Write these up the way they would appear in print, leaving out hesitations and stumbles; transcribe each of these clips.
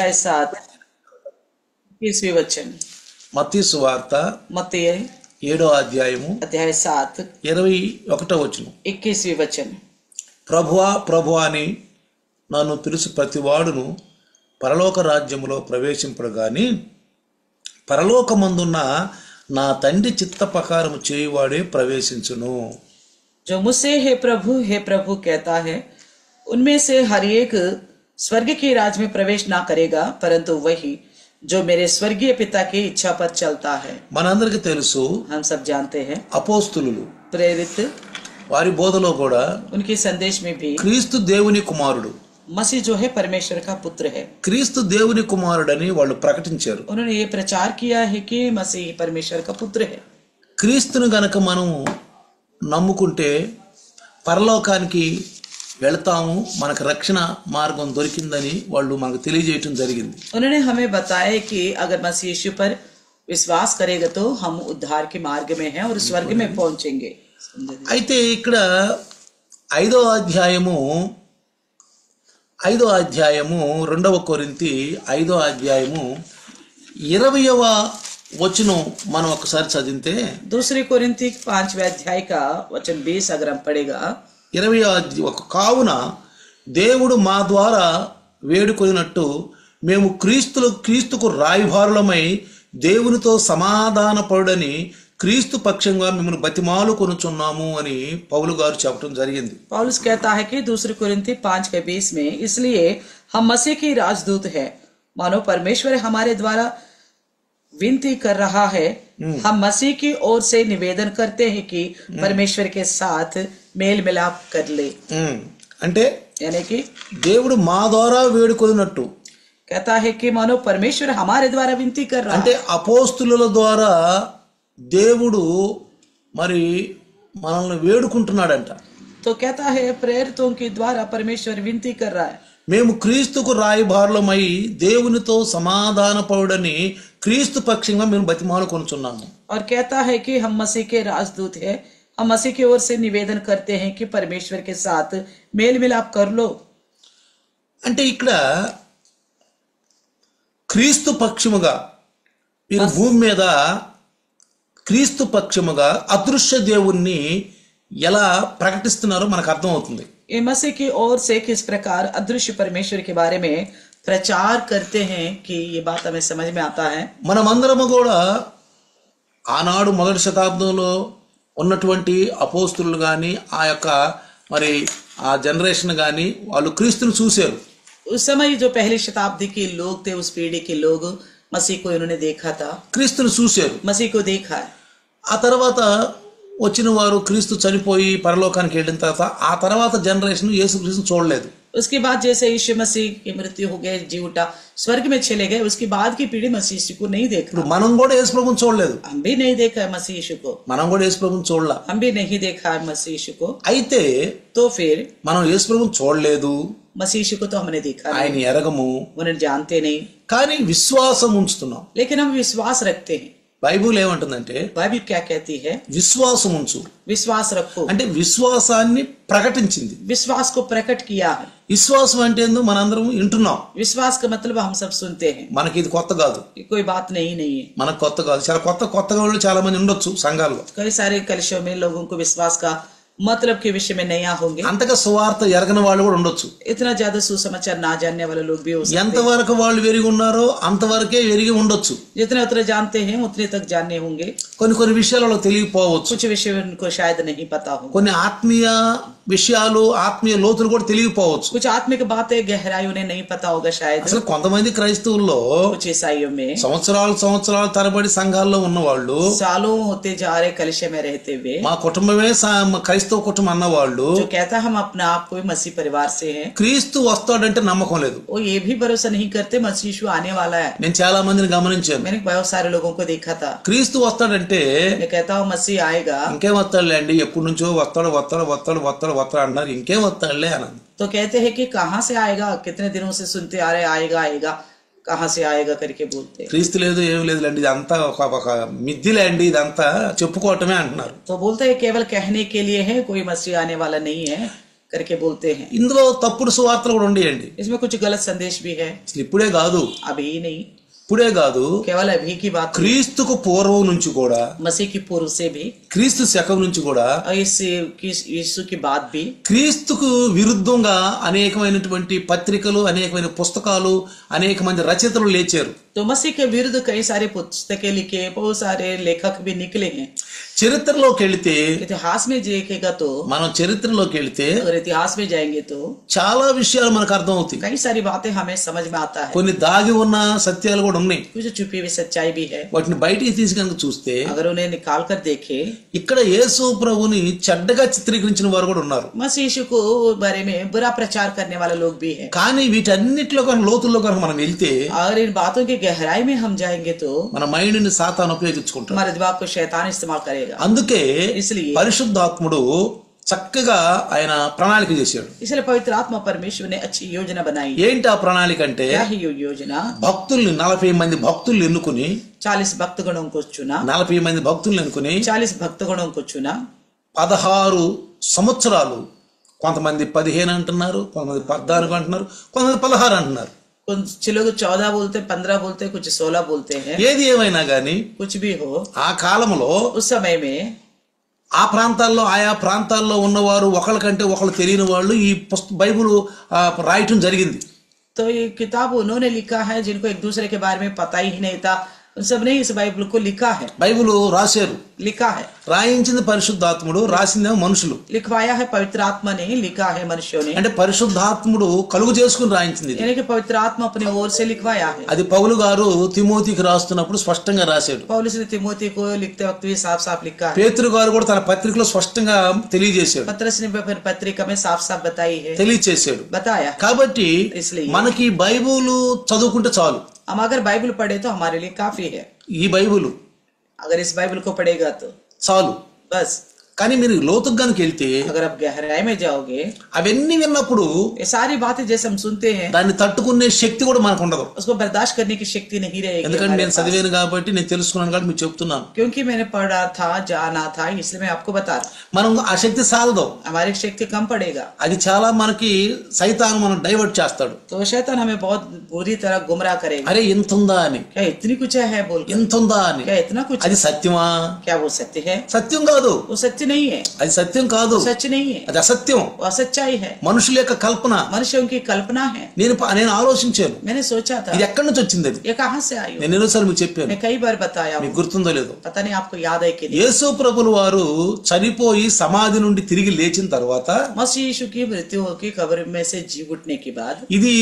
7 21वें वचन మత్తయి సువార్త मत्ती 7వ అధ్యాయము अध्याय 7 21వ వచనం 21वें वचन ప్రభువా ప్రభువా అని నన్ను పిలుచు ప్రతివాడును పరలోక రాజ్యములో ప్రవేశింపడు గాని పరలోకమందున్న నా తండ్రి చిత్త ప్రకారము చేయువాడే ప్రవేశించును. जो मुझसे हे प्रभु कहता है उनमें से हर एक स्वर्ग के राज में प्रवेश ना करेगा परंतु वही जो मेरे स्वर्गीय पिता की इच्छा पर चलता है. మనందరికీ తెలుసు हम सब जानते हैं అపోస్తులు प्रेरित వారి బోధలో కూడా उनके संदेश में भी క్రీస్తు దేవుని కుమారుడు मसीह जो है परमेश्वर का पुत्र है. క్రీస్తు దేవుని కుమారుడని వాళ్ళు ప్రకటించారు. उन्होंने ये प्रचार किया है कि मसीह परमेश्वर का पुत्र है. క్రీస్తును గనక మనం నమ్ముకుంటే పరలోకానికి వెళ్తాము, మనకు రక్షణ మార్గం దొరికిందని వాళ్ళు మనకు తెలియజేయటం జరిగింది. उन्होंने हमें बताया कि अगर मसीह यीशु पर विश्वास करेगा तो हम उद्धार के मार्ग में हैं और स्वर्ग में पहुंचेंगे. అయితే ఇక్కడ 5వ అధ్యాయము 2వ కొరింథీ 5వ అధ్యాయము 20వ వచనం మనం ఒకసారి చదివితే दूसरी कोरिन्थी 5वें अध्याय का वचन 20 अगर हम पढ़ेगा 20వ కావున దేవుడు మా ద్వారా వేడుకొనినట్టు మేము క్రీస్తుకు రాయబారులమై దేవునితో సమాధానపడుడని క్రీస్తు పక్షంగా మిమ్మల్ని బతిమాలు కొనుచున్నాము అని పౌలు గారు చెప్పడం జరిగింది. पौलुस कहता है कि दूसरी कोरिन्थी 5:20 में इसलिए हम मसीह की राजदूत है मानो परमेश्वर हमारे द्वारा विनती कर रहा है. हम मसीह की ओर से निवेदन करते हैं कि परमेश्वर के साथ मेल मिलाप कर ले. అంటే यानी कि దేవుడు మా ద్వారా వేడుకొనినట్టు कहता है कि मानो परमेश्वर हमारे द्वारा विनती कर रहा అంటే అపోస్తుల ద్వారా దేవుడు మరి మనల్ని వేడుకుంటున్నాడంట. तो कहता है प्रेरितों के द्वारा परमेश्वर विनती कर रहा है. మేము క్రీస్తుకు రాయబారులమై దేవునితో సమాధానపడుడని క్రీస్తు పక్షంగా మేము బతిమాలు కొనుచున్నాము. और कहता है कि हम मसीह के राजदूत है, हम मसीह की ओर से निवेदन करते हैं कि परमेश्वर के साथ मेल मिलाप कर लो. అంటే ఇక్కడ క్రీస్తు పక్షముగా మీరు భూమి మీద క్రీస్తు పక్షముగా అదృశ్య దేవుణ్ణి ఎలా ప్రకటిస్తున్నారో మనకు అర్థం అవుతుంది. ये मसीह की ओर से किस प्रकार अदृश्य परमेश्वर के बारे में प्रचार करते हैं कि ये बात हमें समझ में आता है. మనమందరము కూడా ఆనాడు మొదటి శతాబ్దంలో ఉన్నటువంటి అపోస్తులు కానీ ఆ యొక్క మరి ఆ జనరేషన్ కానీ వాళ్ళు క్రీస్తుని చూశారు. उस समय जो पहली शताब्दी के लोग थे, उस पीढ़ी के लोग मसीह को इन्होंने देखा था, క్రీస్తుని చూశారు. मसीह को देखा है. ఆ తర్వాత వచ్చిన వారు క్రీస్తు చనిపోయి పరలోకానికి వెళ్ళిన తర్వాత ఆ తర్వాత జనరేషన్ యేసుక్రీస్తుని చూడలేదు. उसके बाद जैसे यीशु मसीह की मृत्यु हो गई, जी उठा, स्वर्ग में चले गए, उसके बाद की पीढ़ी मसीह यीशु को नहीं देखा. మనం కూడా యేసు ప్రభువుని చూడలేదు. हम भी नहीं देखा है मसीह यीशु को. మనం కూడా యేసు ప్రభువుని చూడలా. हम भी नहीं देखा है मसीह यीशु को. అయితే तो फिर మనం యేసు ప్రభువుని చూడలేదు, मसीह यीशु को तो हमने देखा ఆయన नहीं, ఎరగము, उन्हें जानते नहीं, కానీ విశ్వాసం ఉంచుతున్నాం. लेकिन हम विश्वास रखते हैं. బైబిల్ ఏమంటుందంటే बाइबल क्या कहती है? విశ్వాసం ఉంచు विश्वास रखो. అంటే విశ్వాసాన్ని ప్రకటించింది. विश्वास को प्रकट किया है. విశ్వాసం అంటే ఏందో మనందరం వింటున్నాం. विश्वास का मतलब हम सब सुनते हैं. మనకి ఇది కొత్త కాదు, ये कोई बात नहीं है. మనకు కొత్త కాదు. చాలా కొత్తగా వాళ్ళు చాలా మంది ఉండొచ్చు సంఘాల్లో. कई सारे कलिशों में लोगों को विश्वास का मतलब के विषय में नया होंगे. అంతగా సువార్త ఎరగని వాళ్ళు కూడా ఉండొచ్చు. इतना ज्यादा सुसमाचार ना जानने वाले लोग भी हो सकते हैं. ఎంతవరకు వాళ్ళు ఎరిగి ఉన్నారో అంతవరకే ఎరిగి ఉండొచ్చు. जितने उतने जानते हैं उतने तक जानने होंगे. కొన్ని విషయాలు వాళ్ళకి తెలియకపోవచ్చు. कुछ विषय उनको शायद नहीं पता हो. కొన్ని ఆత్మీయ విషయాలు ఆత్మీయ లోతులు కూడా తెలియకపోవచ్చు. कुछ आत्मिक बातें गहराई उन्हें नहीं पता होगा शायद. అసలు కొంతమంది క్రైస్తవుల్లో कुछ ईसाइयों में సంవత్సరాల తరబడి సంఘాల్లో ఉన్న వాళ్ళు सालों होते जा रहे कलिशे में रहते हुए మా కుటుంబమే క్రైస్తవ కుటుంబం అన్న వాళ్ళు जो कहता हम अपने आप को मसीह परिवार से हैं, క్రీస్తు వస్తాడంటే నమ్మకం లేదు. वो ये भी भरोसा नहीं करते मसीह यीशु आने वाला है. నేను చాలా మందిని గమనించాను. मैंने बहुत सारे लोगों को देखा था. క్రీస్తు వస్తాడంటే मैं कहता हूँ मसीह आएगा ఇంకేం వస్తాడులే అండి, ఎప్పటి నుంచో వస్తాడు అంటారు, ఇంకేం వస్తాడులే అన్నది. तो कहते हैं कि कहाँ से आएगा, कितने दिनों से सुनते आ रहे आएगा कहाँ से आएगा करके बोलते. క్రీస్తు లేదు ఏం లేదులేండి, ఇదంతా ఒక మిద్దిలేండి, ఇదంతా చెప్పుకోవటమే అంటున్నారు. तो बोलते हैं केवल कहने के लिए है, कोई मसीह आने वाला नहीं है. करके बोलते हैं। ఇందులో తప్పుడు సువార్తలు కూడా ఉండేయండి. इसमें कुछ गलत संदेश भी है। ఇప్పుడే కాదు, अभी नहीं, ఇప్పుడే కాదు, केवल अभी की बात, క్రీస్తుకు పూర్వం నుంచి కూడా, मसीह की पूर्व से भी, క్రీస్తు శకం నుంచి కూడా, और यीशु की बात भी, క్రీస్తుకు విరుద్ధంగా అనేకమైనటువంటి పత్రికలు, అనేకమైన పుస్తకాలు, అనేక మంది రచయితలు లేచారు. तो मसीह के विरुद्ध कई सारे पुस्तकें लिखे, बहुत सारे लेखक भी निकले हैं। చరిత్రలోకి వెళితే, इतिहास में देखेगा तो, మనం చరిత్రలోకి వెళితే अगर इतिहास में जाएंगे तो చాలా విషయాలు మనకు అర్థం అవుతాయి. कई सारी बातें हमें समझ में आता है। కొన్ని దాగి ఉన్న సత్యాలు కూడా ఉన్నాయి. कुछ छुपी हुई सच्चाई भी है। వాటిని బయటికి తీసి కనుక చూస్తే, अगर उन्हें निकाल कर देखे, ఇక్కడ యేసు ప్రభుని చెడ్డగా చిత్రీకరించిన వారు కూడా ఉన్నారు. मसीह यीशु को बारे में बुरा प्रचार करने वाले लोग भी हैं। కానీ వీటన్నిటిలో కనుక లోతుల్లో కనుక మనం వెళ్తే, अगर इन बातों की गहराई में हम जाएंगे तो మన మైండ్ ని సాతాను ఉపయోగించుకుంటాం. हमारे दिमाग को शैतान इस्तेमाल करेगा। అందుకే इसलिए పరిశుద్ధాత్ముడు చక్కగా ఆయన ప్రణాళిక చేశాడు. इसलिए पवित्र आत्मा परमेश्वर ने अच्छी योजना बनाई। ఏంటి ఆ ప్రణాళిక అంటే, क्या है ये योजना? భక్తుల్ని 40 మంది భక్తుల్ని ఎన్నుకుని, 40 भक्तगणों को चुना, 40 మంది భక్తుల్ని ఎన్నుకుని 40 भक्तगणों को चुना। 16 సంవత్సరాలు, కొంతమంది 15 అంటున్నారు, కొంతమంది 14 అంటున్నారు, కొంతమంది 16 అంటున్నారు. कुछ लोग 14 बोलते, 15 बोलते, कुछ 16 बोलते हैं। ఏది ఏమైనా గాని कुछ भी हो, ఆ కాలంలో, उस समय में ఆ ప్రాంతాల్లో, ఆయా ప్రాంతాల్లో ఉన్నవారు ఒకళ్ళకంటే ఒకళ్ళు తెలియని వాళ్ళు ఈ బైబిల్ రాయటం జరిగింది. तो ये किताब उन्होंने लिखा है जिनको एक दूसरे के बारे में पता ही नहीं था, उन सब ने इस बाइबल को लिखा है। బైబిల్ రాశారు, लिखा है, రాయించింది పరిశుద్ధాత్ముడు, రాసిందేమో మనుషులు. लिखवाया है पवित्र आत्मा ने, लिखा है मनुष्यों ने। అంటే పరిశుద్ధాత్ముడు కలుగు చేసుకుని రాయించింది. यानी कि पवित्र आत्मा अपने ओर से लिखवाया है। అది పౌలు గారు తిమోతికి రాస్తున్నప్పుడు స్పష్టంగా రాశాడు. पौलुस ने तिमोथी को लिखते वक्त भी साफ साफ लिखा है। పేతురు గారు కూడా తన పత్రికలో స్పష్టంగా తెలియజేశాడు, पत्रस ने फिर पत्रिका में साफ साफ बताई है, తెలియజేశాడు. बताया। కాబట్టి इसलिए మనకి బైబిల్ చదువుకుంటే చాలు. हम अगर बाइबल पढ़े तो हमारे लिए काफी है। ఈ బైబిల్ अगर इस बाइबल को पढ़ेगा तो చాలు. बस। కానీ మీరు లోతుగా గనుక వెళ్తే, अगर आप गहराई में जाओगे, అవన్నీ విన్నప్పుడు ये सारी बातें जैसे हम सुनते हैं, దాన్ని తట్టుకునే శక్తి కూడా మనకు ఉండదు. उसको बर्दाश्त करने की शक्ति नहीं रहेगी ఎందుకంటే हमारे నేను पास। చదివాను కాబట్టి, నేను తెలుసుకున్నాను కాబట్టి మీకు చెప్తున్నాను. क्योंकि मैंने पढ़ा था, जाना था, इसलिए मैं आपको बता रहा हूं। మనం ఆ శక్తి సాలదు. हमारी शक्ति कम पड़ेगा అది చాలా మనకి సైతాను మనం డైవర్ట్ చేస్తాడు. तो शैतान हमें बहुत बुरी तरह गुमराह करेगा। అరే ఇంతుందా అని, क्या इतनी कुछ है बोल, ఇంతుందా అని. क्या इतना कुछ, అది సత్యమా? क्या वो सत्य है? సత్యం కాదు. वो सत्य नहीं है, అది సత్యం కాదు, सच नहीं है, అది అసత్యం. वो असच्चाई है, మనుషుల యొక్క కల్పన. मनुष्यों की कल्पना है। నేను ఆలోచించాను, मैंने सोचा था ఇది ఎక్కడి నుంచి వచ్చింది. అది ये कहाँ से आई? నేను ఎన్నోసార్లు మీకు చెప్పాను, मैं कई बार बताया हूं, మీకు గుర్తుందో లేదో. पता नहीं आपको याद है कि नहीं। యేసు ప్రభుల వారు చనిపోయి సమాధి నుండి తిరిగి లేచిన తర్వాత, मसीह यीशु की मृत्यु होकर कब्र में से जी उठने के बाद, ఇది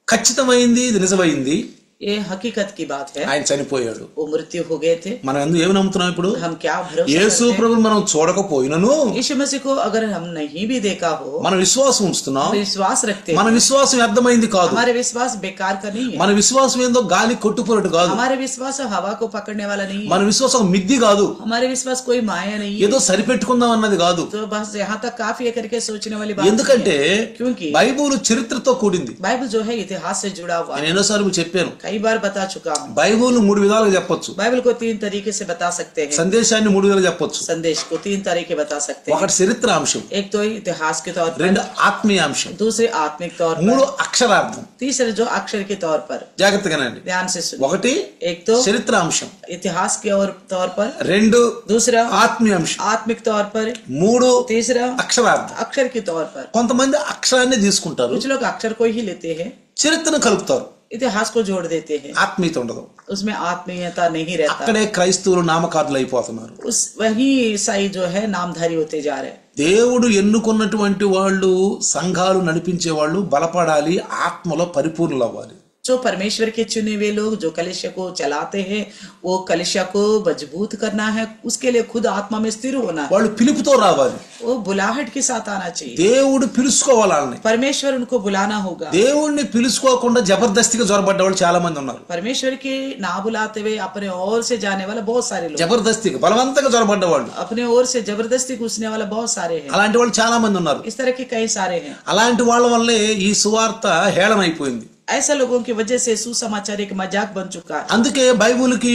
ఖచ్చితమైంది, ఇది నిజమైంది, ये हकीकत की बात है, ఆయన చనిపోయాడు. वो मृत्यु हो गए थे। మనం ఎందుకు ఏమి నమ్ముతున్నాం ఇప్పుడు? हम क्या भरोसा యేసు करते हैं? ప్రభుని మనం చూడకపోయినను यीशु मसीह को अगर हम नहीं भी देखा हो, మన విశ్వాసం ఉంచుతున్నాం. हम विश्वास रखते మన हैं। విశ్వాసం వ్యర్థమైంది కాదు. हमारे विश्वास बेकार का नहीं है। మన విశ్వాసం ఏందో గాలి కొట్టుకున్నట్టు కాదు. हमारे विश्वास हवा को पकड़ने वाला नहीं है। మన విశ్వాసం మిద్ది కాదు. हमारे विश्वास कोई माया नहीं है। ఏదో సరిపెట్టుకుందాం అన్నది కాదు. तो बस यहाँ तक काफी है करके सोचने वाली बात ఎందుకంటే नहीं है। क्योंकि బైబిల్ చరిత్రతో కూడింది. बाइबल जो है इतिहास से जुड़ा हुआ है। నేను ఎన్నోసార్లు చెప్పాను, कई बार बता चुका हूँ। బైబిల్ 3 విధాలుగా చెప్పొచ్చు. बाइबल को 3 तरीके से बता सकते हैं। సందేశాన్ని 3 విధాలుగా చెప్పొచ్చు. संदेश को 3 तरीके बता सकते हैं। ఒకటి చరిత్ర అంశం, एक तो इतिहास के तौर पर, 2 ఆత్మీయ అంశం, दूसरे आत्मिक तौर 3 पर, అక్షరార్థం. तीसरे जो अक्षर के तौर पर। జాగ్రత్తగానండి. ध्यान से सुनो। ఒకటి एक तो చరిత్ర అంశం, इतिहास के और तौर पर, 2 दूसरा ఆత్మీయ అంశం, आत्मिक तौर पर, 3 तीसरा అక్షరార్థం. अक्षर के तौर पर। కొంతమంది అక్షరాన్ని తీసుకుంటారు, कुछ लोग अक्षर को ही लेते हैं, చరిత్రను కలుపుతారు, इतिहास को जोड़ देते हैं, ఆత్మీయత ఉండదు. उसमें आत्मीयता नहीं रहता। అక్కడే క్రైస్తవులు నామకారులు అయిపోతున్నారు. उस वही ईसाई जो है नामधारी होते जा रहे हैं। దేవుడు ఎన్నుకున్నటువంటి వాళ్ళు, సంఘాలు నడిపించే వాళ్ళు బలపడాలి, ఆత్మలో పరిపూర్ణులు అవ్వాలి. जो परमेश्वर के चुने हुए लोग जो कलिसिया को चलाते हैं, वो कलिसिया को मजबूत करना है, उसके लिए खुद आत्मा में स्थिर होना है। వాళ్ళు పిలుపుతో రావాలి. वो बुलाहट के साथ आना चाहिए। దేవుడు పిలుచుకోవాలని. परमेश्वर उनको बुलाना होगा। దేవుడిని పిలుచుకోకుండా జబర్దస్తిగా జొరబడ్డ వాళ్ళు చాలా మంది ఉన్నారు. परमेश्वर के ना बुलाते हुए अपने ओर से जाने वाला बहुत सारे लोग, జబర్దస్తిగా బలవంతంగా జొరబడ్డ వాళ్ళు, अपने ओर से जबरदस्ती घुसने वाला बहुत सारे हैं। అలాంటి వాళ్ళు చాలా మంది ఉన్నారు. इस तरह के कई सारे हैं। అలాంటి వాళ్ళ వల్లే ఈ సువార్త హేళన అయిపోయింది. ऐसा लोगों की वजह से सुसमाचार एक मजाक बन चुका है। అందుకే బైబిల్కి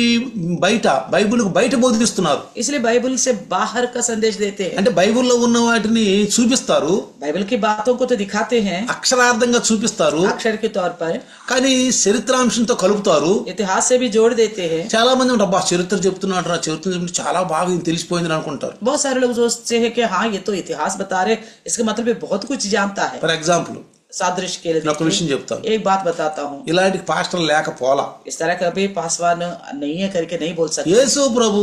బయట బోధిస్తున్నారు. इसलिए बाइबल से बाहर का संदेश देते हैं. అంటే బైబిల్లో ఉన్న వాటిని చూపిస్తారు, बाइबल की बातों को तो दिखाते हैं, అక్షరార్థంగా చూపిస్తారు, अक्षर के तौर पर, కానీ చరిత్రాంశంతో కలుపుతారు. इतिहास से भी जोड़ देते हैं. చాలా మంది ఉంటారు, చరిత్ర చెప్తున్నాడు రా, చరిత్ర చెప్తుంటే చాలా బాగా తెలిసిపోయింది అనుకుంటారు. बहुत सारे लोग सोचते हैं कि हाँ ये तो इतिहास बता रहे, इसका मतलब ये बहुत कुछ जानता है. ఫర్ ఎగ్జాంపుల్ सादृश्य के लिए ఒక విషయం చెప్తాను. एक बात बताता हूँ. ఇలాంటి పాస్టర్ లేకపోలా, इस तरह का भी पासवान नहीं है करके नहीं बोल सकते. యేసు ప్రభు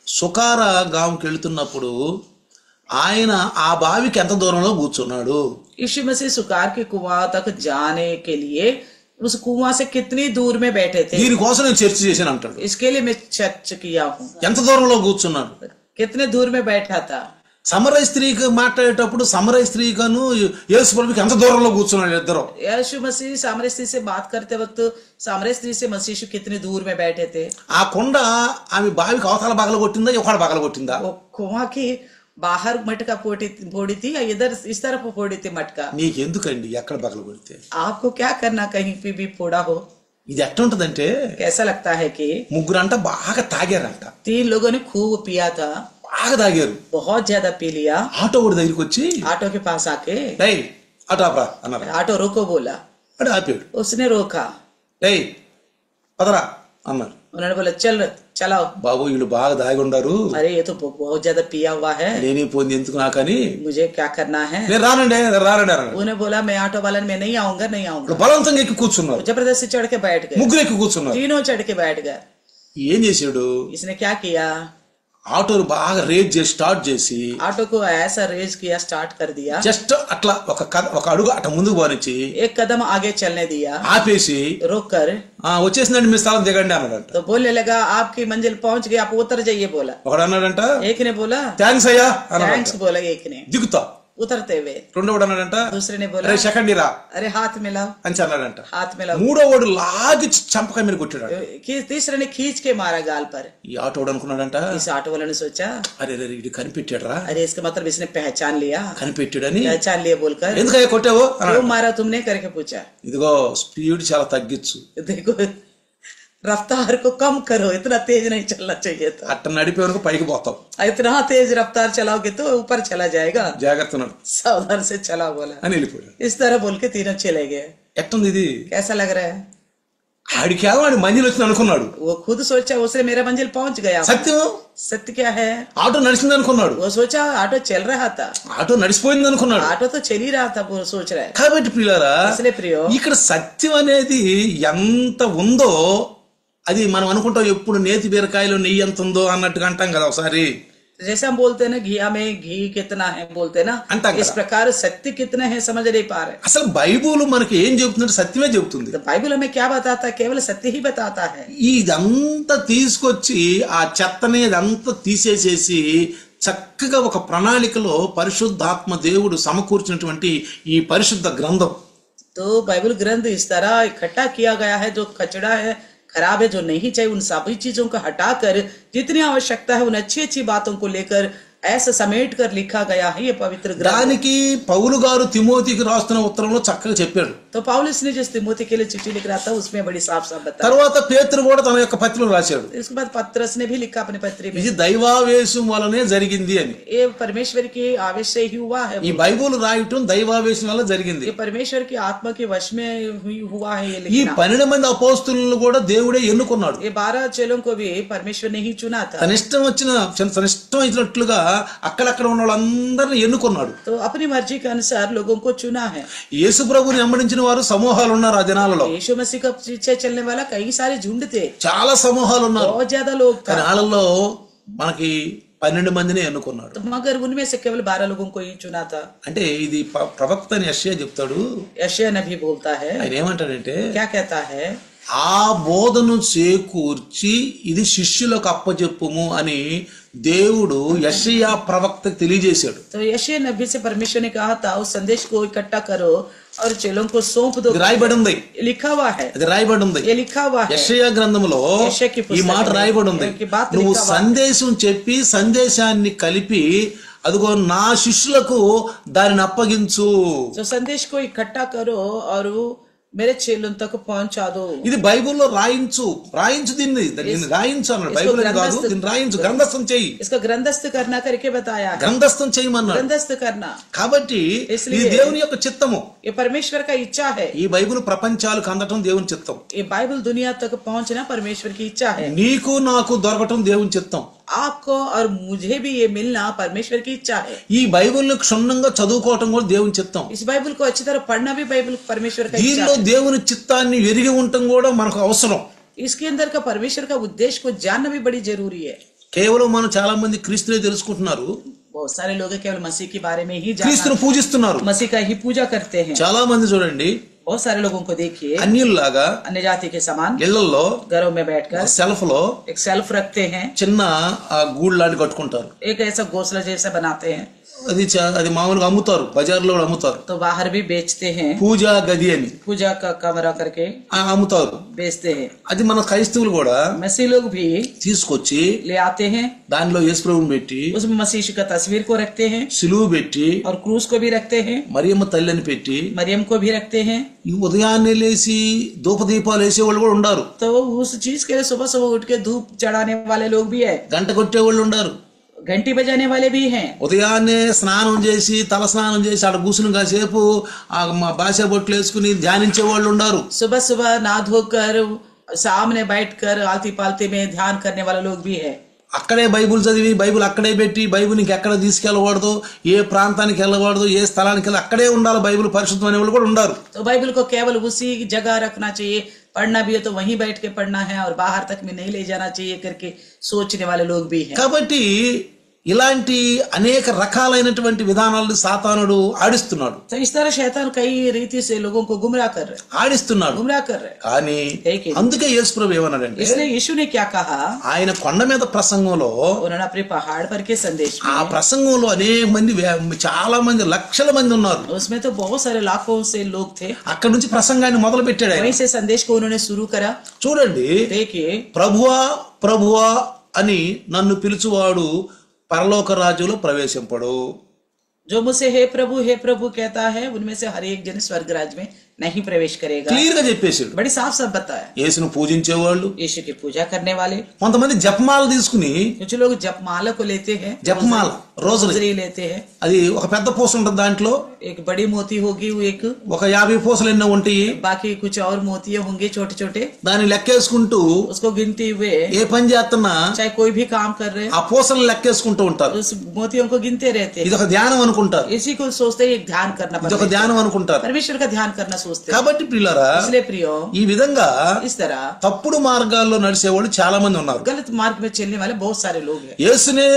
సుకార గాంకి వెళ్తున్నప్పుడు ఆయన ఆ బావికి ఎంత దూరంలో కూర్చున్నాడు? यीशु मसीह सुकार के कुआं तक जाने के लिए उस कुआं से कितनी दूर में बैठे थे? దీనికోసం నేను చర్చ చేశాను అంటాడు. इसके लिए मैं चर्च किया हूँ. ఎంత దూరంలో కూర్చున్నాడు? कितने दूर में बैठा था? సమరయ స్త్రీకి మాట్లాడేటప్పుడు సమరయ స్త్రీకను యేసు ప్రభుకి ఎంత దూరంలో కూర్చున్నాడు ఇద్దరు? यीशु मसीह सामरिया स्त्री से बात करते वक्त सामरिया स्त्री से मसीह यीशु कितने दूर में बैठे थे? ఆ కొండ ఆమె బావికి అవతల పగల కొట్టిందా, ఇక్కడ పగల కొట్టిందా? वो कुआं की बाहर मटका फोड़ी थी या इधर इस तरफ फोड़ी थी मटका? నీకెందుకండి ఎక్కడ పగల కొడితే? आपको क्या करना कहीं पे भी फोड़ा हो? ఇది ఎట్లుంటదంటే, कैसा लगता है कि ముగ్గురంట బాగా తాగారంట, 3 लोगों ने खूब पिया था, బాగా తాగారు, बहुत ज्यादा पी लिया. ఆటో కూడా దగ్గరికి వచ్చి ऑटो के पास आके డేయ్ ఆటో ఆపరా అన్నారు. ऑटो रोको बोला, అడు ఆపాడు. उसने रोका. డేయ్ పదరా అన్నారు. उन्होंने बोला चल चलाओ. బాబు వీళ్ళు బాగా దాగి ఉండారు, अरे ये तो बहुत ज्यादा पिया हुआ है, నేనే పోయింది ఎందుకు నాకని, मुझे क्या करना है? నేను రానండి అన్నాడు. उन्हें बोला मैं ऑटो वाला में नहीं आऊंगा. బలవంతంగా ఎక్కి కూర్చున్నారు, जबरदस्ती चढ़ के बैठ गए. ముగ్గురు ఎక్కి కూర్చున్నారు. तीनों चढ़ के बैठ गए. ఏం చేశాడు? इसने क्या किया? ఆటోను బాగా రేజ్ చేసి స్టార్ట్ చేసి ऑटो को ऐसा रेज किया, स्टार्ट कर दिया. జస్ట్ అట్లా ఒక అడుగు అట్లా ముందుకు పోనిచ్చి एक कदम आगे चलने दिया, ఆపేసి रोक कर. వచ్చేసిందండి మీ స్థలం దిగండి అన్నాడంట. तो बोलने लगा आपकी मंजिल पहुंच गई, आप उतर जाइए बोला. ఒకడు అన్నాడంట एक ने बोला థ్యాంక్స్ అయ్యా थैंक्स అన్నాడు. बोला एक ने, దిగుతా. उतरते हुए. రెండోడు అన్నాడంట दूसरे ने बोला అరే సెకండ్ రా अरे हाथ मिलाओ, అని అన్నాడంట. हाथ मिलाओ. మూడోవాడు లాగి చంపకాయ మీద కొట్టాడు. तीसरे ने खींच के मारा गाल पर. ఈ ఆటోడు అనుకున్నాడంట, इस ऑटो वाले ने सोचा అరే రే ఇది కనిపెట్టాడు రా, अरे इसका मतलब इसने पहचान लिया, కనిపెట్టాడని. पहचान लिया बोलकर ఎందుకయ్యా కొట్టావు అన్నాడు. क्यों मारा तुमने करके पूछा. ఇదిగో స్పీడ్ చాలా తగ్గించు, देखो रफ्तार को कम करो, इतना तेज नहीं चलना चाहिए था. అట్ట నడిపే వరకు పైకి పోతాం, इतना तेज रफ्तार चलाओगे तो ऊपर चला जाएगा, జాగ్రత్త ఉన్నాడు सावधान से चला बोला. అని వెళ్ళిపోయాడు. इस तरह बोल के तीनों चले गए. ఎట్టుంది ఇది? कैसा लग रहा है? ఆడికి వాడి మంజిల్ వచ్చింది అనుకున్నాడు. वो खुद सोचा उसने मेरा मंजिल पहुंच गया. సత్యం सत्य क्या है? ఆటో నడిచింది అనుకున్నాడు, वो सोचा ऑटो चल रहा था, ఆటో నడిచిపోయింది అనుకున్నాడు. ऑटो तो चल ही रहा था, वो सोच रहा है. కాబట్టి ప్రియులారా, इसलिए प्रियो ఇక్కడ సత్యం అనేది ఎంత ఉందో అది మనం అనుకుంటాం, ఎప్పుడు నేతి బీరకాయలో నెయ్యి ఎంత ఉందో అన్నట్టుగా అంటాం కదా ఒకసారి. जैसे हम बोलते हैं ना घिया में घी कितना है बोलते हैं ना, इस प्रकार सत्य कितना है समझ नहीं पा रहे. అసలు బైబుల్ మనకి ఏం చెబుతుందంటే సత్యమే చెబుతుంది. तो बाइबल हमें क्या बताता है? केवल सत्य ही बताता है. ఇదంతా తీసుకొచ్చి ఆ చెత్తని అదంతా తీసేసేసి చక్కగా ఒక ప్రణాళికలో పరిశుద్ధాత్మ దేవుడు సమకూర్చినటువంటి ఈ పరిశుద్ధ గ్రంథం. तो बाइबल ग्रंथ इस तरह इकट्ठा किया गया है, जो कचड़ा है, खराब है, जो नहीं चाहिए, उन सभी चीजों को हटाकर जितनी आवश्यकता है उन अच्छी अच्छी बातों को लेकर ऐसा समेट कर लिखा गया है ये पवित्र ग्रंथ. దానికి పౌలు గారు తిమోతికి రాస్తున్న ఉత్తరంలో చక్కగా చెప్పాడు. तो पौलुस ने जिस तिमोथी के लिए चिट्ठी लिख रहा था उसमें बड़ी साफ साफ बताया. తర్వాత పేతురు కూడా తన యొక్క పత్రికలో రాశాడు, इसके बाद पत्रस ने भी लिखा अपने पत्री में, ఇది దైవావేశం వలనే జరిగింది అని. ये परमेश्वर की आवेश से ही हुआ है. ఈ బైబుల్ రాయటం దైవావేశం వల్ల జరిగింది. ये परमेश्वर की आत्मा के वश में हुआ है ये ఈ लिखना. 12 మంది అపోస్తులను కూడా దేవుడే ఎన్నుకున్నాడు. ये 12 चेलों को भी परमेश्वर ने ही चुना था. తన ఇష్టం వచ్చినట్లుగా అక్కడక్కడ ఉన్న వాళ్ళందరినీ ఎన్నుకున్నాడు. तो अपनी मर्जी के अनुसार लोगों को चुना है. యేసు ప్రభువుని వెంబడించిన వారు సమూహాలు ఉన్నారు ఆ దినాలలో. यीशु मसीह का पीछे चलने वाला कई सारे झुंड थे, చాలా సమూహాలు ఉన్నారు. बहुत ज्यादा लोग కానీ था. వాళ్ళలో మనకి 12 మందిని ఎన్నుకున్నాడు. तो मगर उनमें से केवल 12 लोगों को ही चुना था. అంటే ఇది ప్రవక్త అని యెషయా చెప్తాడు. यशायाह नबी बोलता है, ఆయన ఏమంటాడంటే, क्या कहता है? ఆ బోధను చేకూర్చి ఇది శిష్యులకు అప్పచెప్పుము అని దేవుడు యెషయా ప్రవక్తకు తెలియజేశాడు. तो यशायाह नबी से परमेश्वर ने कहा था उस संदेश को इकट्ठा करो और चेलों को सौंप दो. రాయబడి ఉంది, लिखा हुआ है, అది రాయబడి ఉంది. ये लिखा हुआ है. యెషయా గ్రంథంలో ఈ మాట రాయబడి ఉంది, నువ్వు సందేశం చెప్పి సందేశాన్ని కలిపి అదిగో నా శిష్యులకు దానిని అప్పగించు. तो संदेश को इकट्ठा करो और मेरे चेलों तक पहुंचा दो। ఇది బైబిల్లో రాయించు దీన్ని రాయించు అన్నాడు. బైబిల్ అని కాదు, దీన్ని రాయించు, గ్రంథస్థం చెయ్యి. इसका ग्रंथस्थ करना करके बताया है, గ్రంథస్థం చేయమన్నాడు. ग्रंथस्थ करना. కాబట్టి ఇది దేవుని యొక్క చిత్తము, ये परमेश्वर का इच्छा है. ఈ బైబిల్ ప్రపంచాలకు అందటం దేవుని చిత్తం. ये बाइबल दुनिया तक पहुंचना परमेश्वर की इच्छा है. నీకు నాకు దొరకటం దేవుని చిత్తం. आपको और मुझे भी ये मिलना परमेश्वर की इच्छा है. ఈ బైబిల్ క్షుణ్ణంగా చదువుకోవటం కూడా దేవుని చిత్తం. इस बाइबल को अच्छी तरह पढ़ना भी बाइबल परमेश्वर का इच्छा దీనిలో है. దేవుని చిత్తాన్ని ఎరిగి ఉండటం కూడా మనకు అవసరం. इसके अंदर का परमेश्वर का उद्देश्य को जानना भी बड़ी जरूरी है. కేవలం మనం చాలా మంది క్రీస్తునే తెలుసుకుంటున్నారు, बहुत सारे लोग केवल मसीह के बारे में ही క్రీస్తును जानना, పూజిస్తున్నారు. मसीह का ही पूजा करते हैं. చాలా మంది చూడండి, बहुत सारे लोगों को देखिए అన్యుల్లాగా अन्य जाति के समान ఇళ్లలో घरों में बैठकर సెల్ఫ్ లో एक सेल्फ रखते हैं, చిన్న గూడు లాంటి కట్టుకుంటారు. एक ऐसा घोंसला जैसा बनाते हैं, అది మామూలుగా అమ్ముతారు, బజార్లో కూడా అమ్ముతారు. तो बाहर भी बेचते हैं, పూజా గది అని पूजा का कमरा करके అమ్ముతారు. बेचते हैं. అది మన క్రైస్తవులు కూడా मसीह लोग भी తీసుకొచ్చి ले आते हैं, దానిలో యేసు ప్రభువుని పెట్టి, उसमें मसीह का तस्वीर को रखते हैं సిలువ పెట్టి, और क्रूस को भी रखते हैं, మరియమ్మ తల్లిని పెట్టి, मरियम को भी रखते हैं. ఈ ఉదయాన్నే లేచి ధూపదీపాలు వేసేవాళ్ళు కూడా ఉండారు. तो उस चीज के लिए सुबह सुबह उठ के धूप चढ़ाने वाले लोग भी है, గంట కొట్టేవాళ్ళు ఉండారు. घंटी बजाने वाले भी हैं. ఉదయాన్నే స్నానం చేసి తల స్నానం చేసి అక్కడ కూర్చుని కాసేపు భాష బొట్లు వేసుకుని ధ్యానించే వాళ్ళు ఉండారు. सुबह सुबह नहा धोकर सामने बैठकर आलती पालती में ध्यान करने वाले लोग भी है. అక్కడే బైబుల్ చదివి బైబుల్ అక్కడే పెట్టి బైబుల్ ఎక్కడ తీసుకెళ్ళకూడదు, ఏ ప్రాంతానికి వెళ్ళకూడదు, ఏ స్థలానికి వెళ్ళి అక్కడే ఉండాలి బైబుల్ పరిశుద్ధం అనే వాళ్ళు కూడా ఉండారు. तो बाइबल को केवल उसी जगह रखना चाहिए, पढ़ना भी है तो वहीं बैठ के पढ़ना है और बाहर तक में नहीं ले जाना चाहिए करके सोचने वाले लोग भी हैं. కాబట్టి ఇలాంటి అనేక రకాలైనటువంటి విధానాలను సాతానుడు ఆడిస్తున్నాడు. तो इस तरह शैतान कई रीति से लोगों को गुमराह कर रहे, ఆడిస్తున్నాడు. गुमराह कर रहे. కానీ అందుకే యేసు ప్రభు ఏమన్నాడంటే, इसलिए यीशु ने क्या कहा, ఆయన కొండ మీద ప్రసంగంలో, उन्होंने अपने पहाड़ पर के संदेश में, ఆ ప్రసంగంలో అనేక మంది చాలా మంది లక్షల మంది ఉన్నారు. उसमें तो बहुत सारे लाखों से लोग थे. అక్కడ నుంచి ప్రసంగాన్ని మొదలు పెట్టాడు ఆయన. वहीं से संदेश को उन्होंने शुरू करा. చూడండి, देखिए, ప్రభువా ప్రభువా అని నన్ను పిలుచువాడు పరలోక రాజ్యంలో ప్రవేశింపడు. जो मुझसे हे प्रभु कहता है, उनमें से हर एक जन स्वर्ग राज्य में नहीं प्रवेश करेगा. క్లియర్ గా చెప్పేసాడు. बड़ी साफ साफ बताया. యేసును పూజించేవాళ్ళు, यीशु की पूजा करने वाले, కొంతమంది జపమాల తీసుకుని, कुछ लोग जपमाला को लेते हैं, జపమాల రోజులు रोजरी लेते हैं. అది ఒక పెద్ద పూస ఉంటుంది, దాంట్లో एक बड़ी मोती होगी, वो एक, ఒక 50 పూసలు ఎన్నో ఉంటాయి. बाकी कुछ और मोतियां होंगे छोटे छोटे. దాన్ని లెక్కేసుకుంటూ उसको गिनते हुए ఏ పని చేస్తున్నా चाहे कोई भी काम कर रहे, ఆ పూసలను లెక్కేసుకుంటూ ఉంటారు. उस मोतियों को गिनते रहते ఇది हैं. ఒక ధ్యానం అనుకుంటారు. इसी को सोचते हैं ध्यान करना, ఇది ఒక ధ్యానం అనుకుంటారు. परमेश्वर का ध्यान करना सोचते हैं. కాబట్టి ప్రియులారా, इसलिए प्रियो, ఈ విధంగా इस तरह తప్పుడు మార్గాల్లో నడిచేవాళ్ళు చాలా మంది ఉన్నారు. गलत मार्ग में चलने वाले बहुत सारे लोग हैं. యేసునే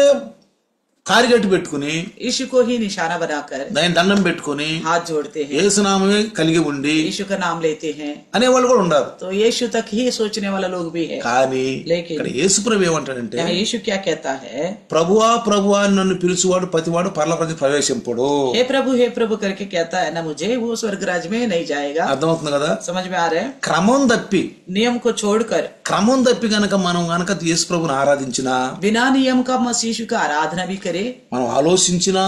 కారిగట్టు పెట్టుకుని, यीशु को ही निशाना बनाकर దాని దండం పెట్టుకుని, हाथ जोड़ते हैं, యేసునామమే కలిగి ఉండి यीशु का नाम लेते हैं. అనేవాళ్ళు కూడా ఉన్నారు. तो यीशु तक ही सोचने वाला लोग भी है. కానీ లేకిన్ ఇక్కడ యేసు ప్రభు ఏమంటాడంటే, यहाँ यीशु क्या कहता है, ప్రభువా ప్రభువా అని నన్ను పిలుచువాడు ప్రతివాడు పరలోక రాజ్యం ప్రవేశింపడు. हे प्रभु करके कहता है ना, मुझे वो स्वर्ग राज्य में नहीं जाएगा. అర్థమవుతుంది కదా? समझ में आ रहा है? క్రమం తప్పి नियम को छोड़कर, గనక మనం గనక యేసు ప్రభుని ఆరాధించినా, बिना नियम का मसीह यीशु का आराधना भी करे, మనం ఆలోచించినా,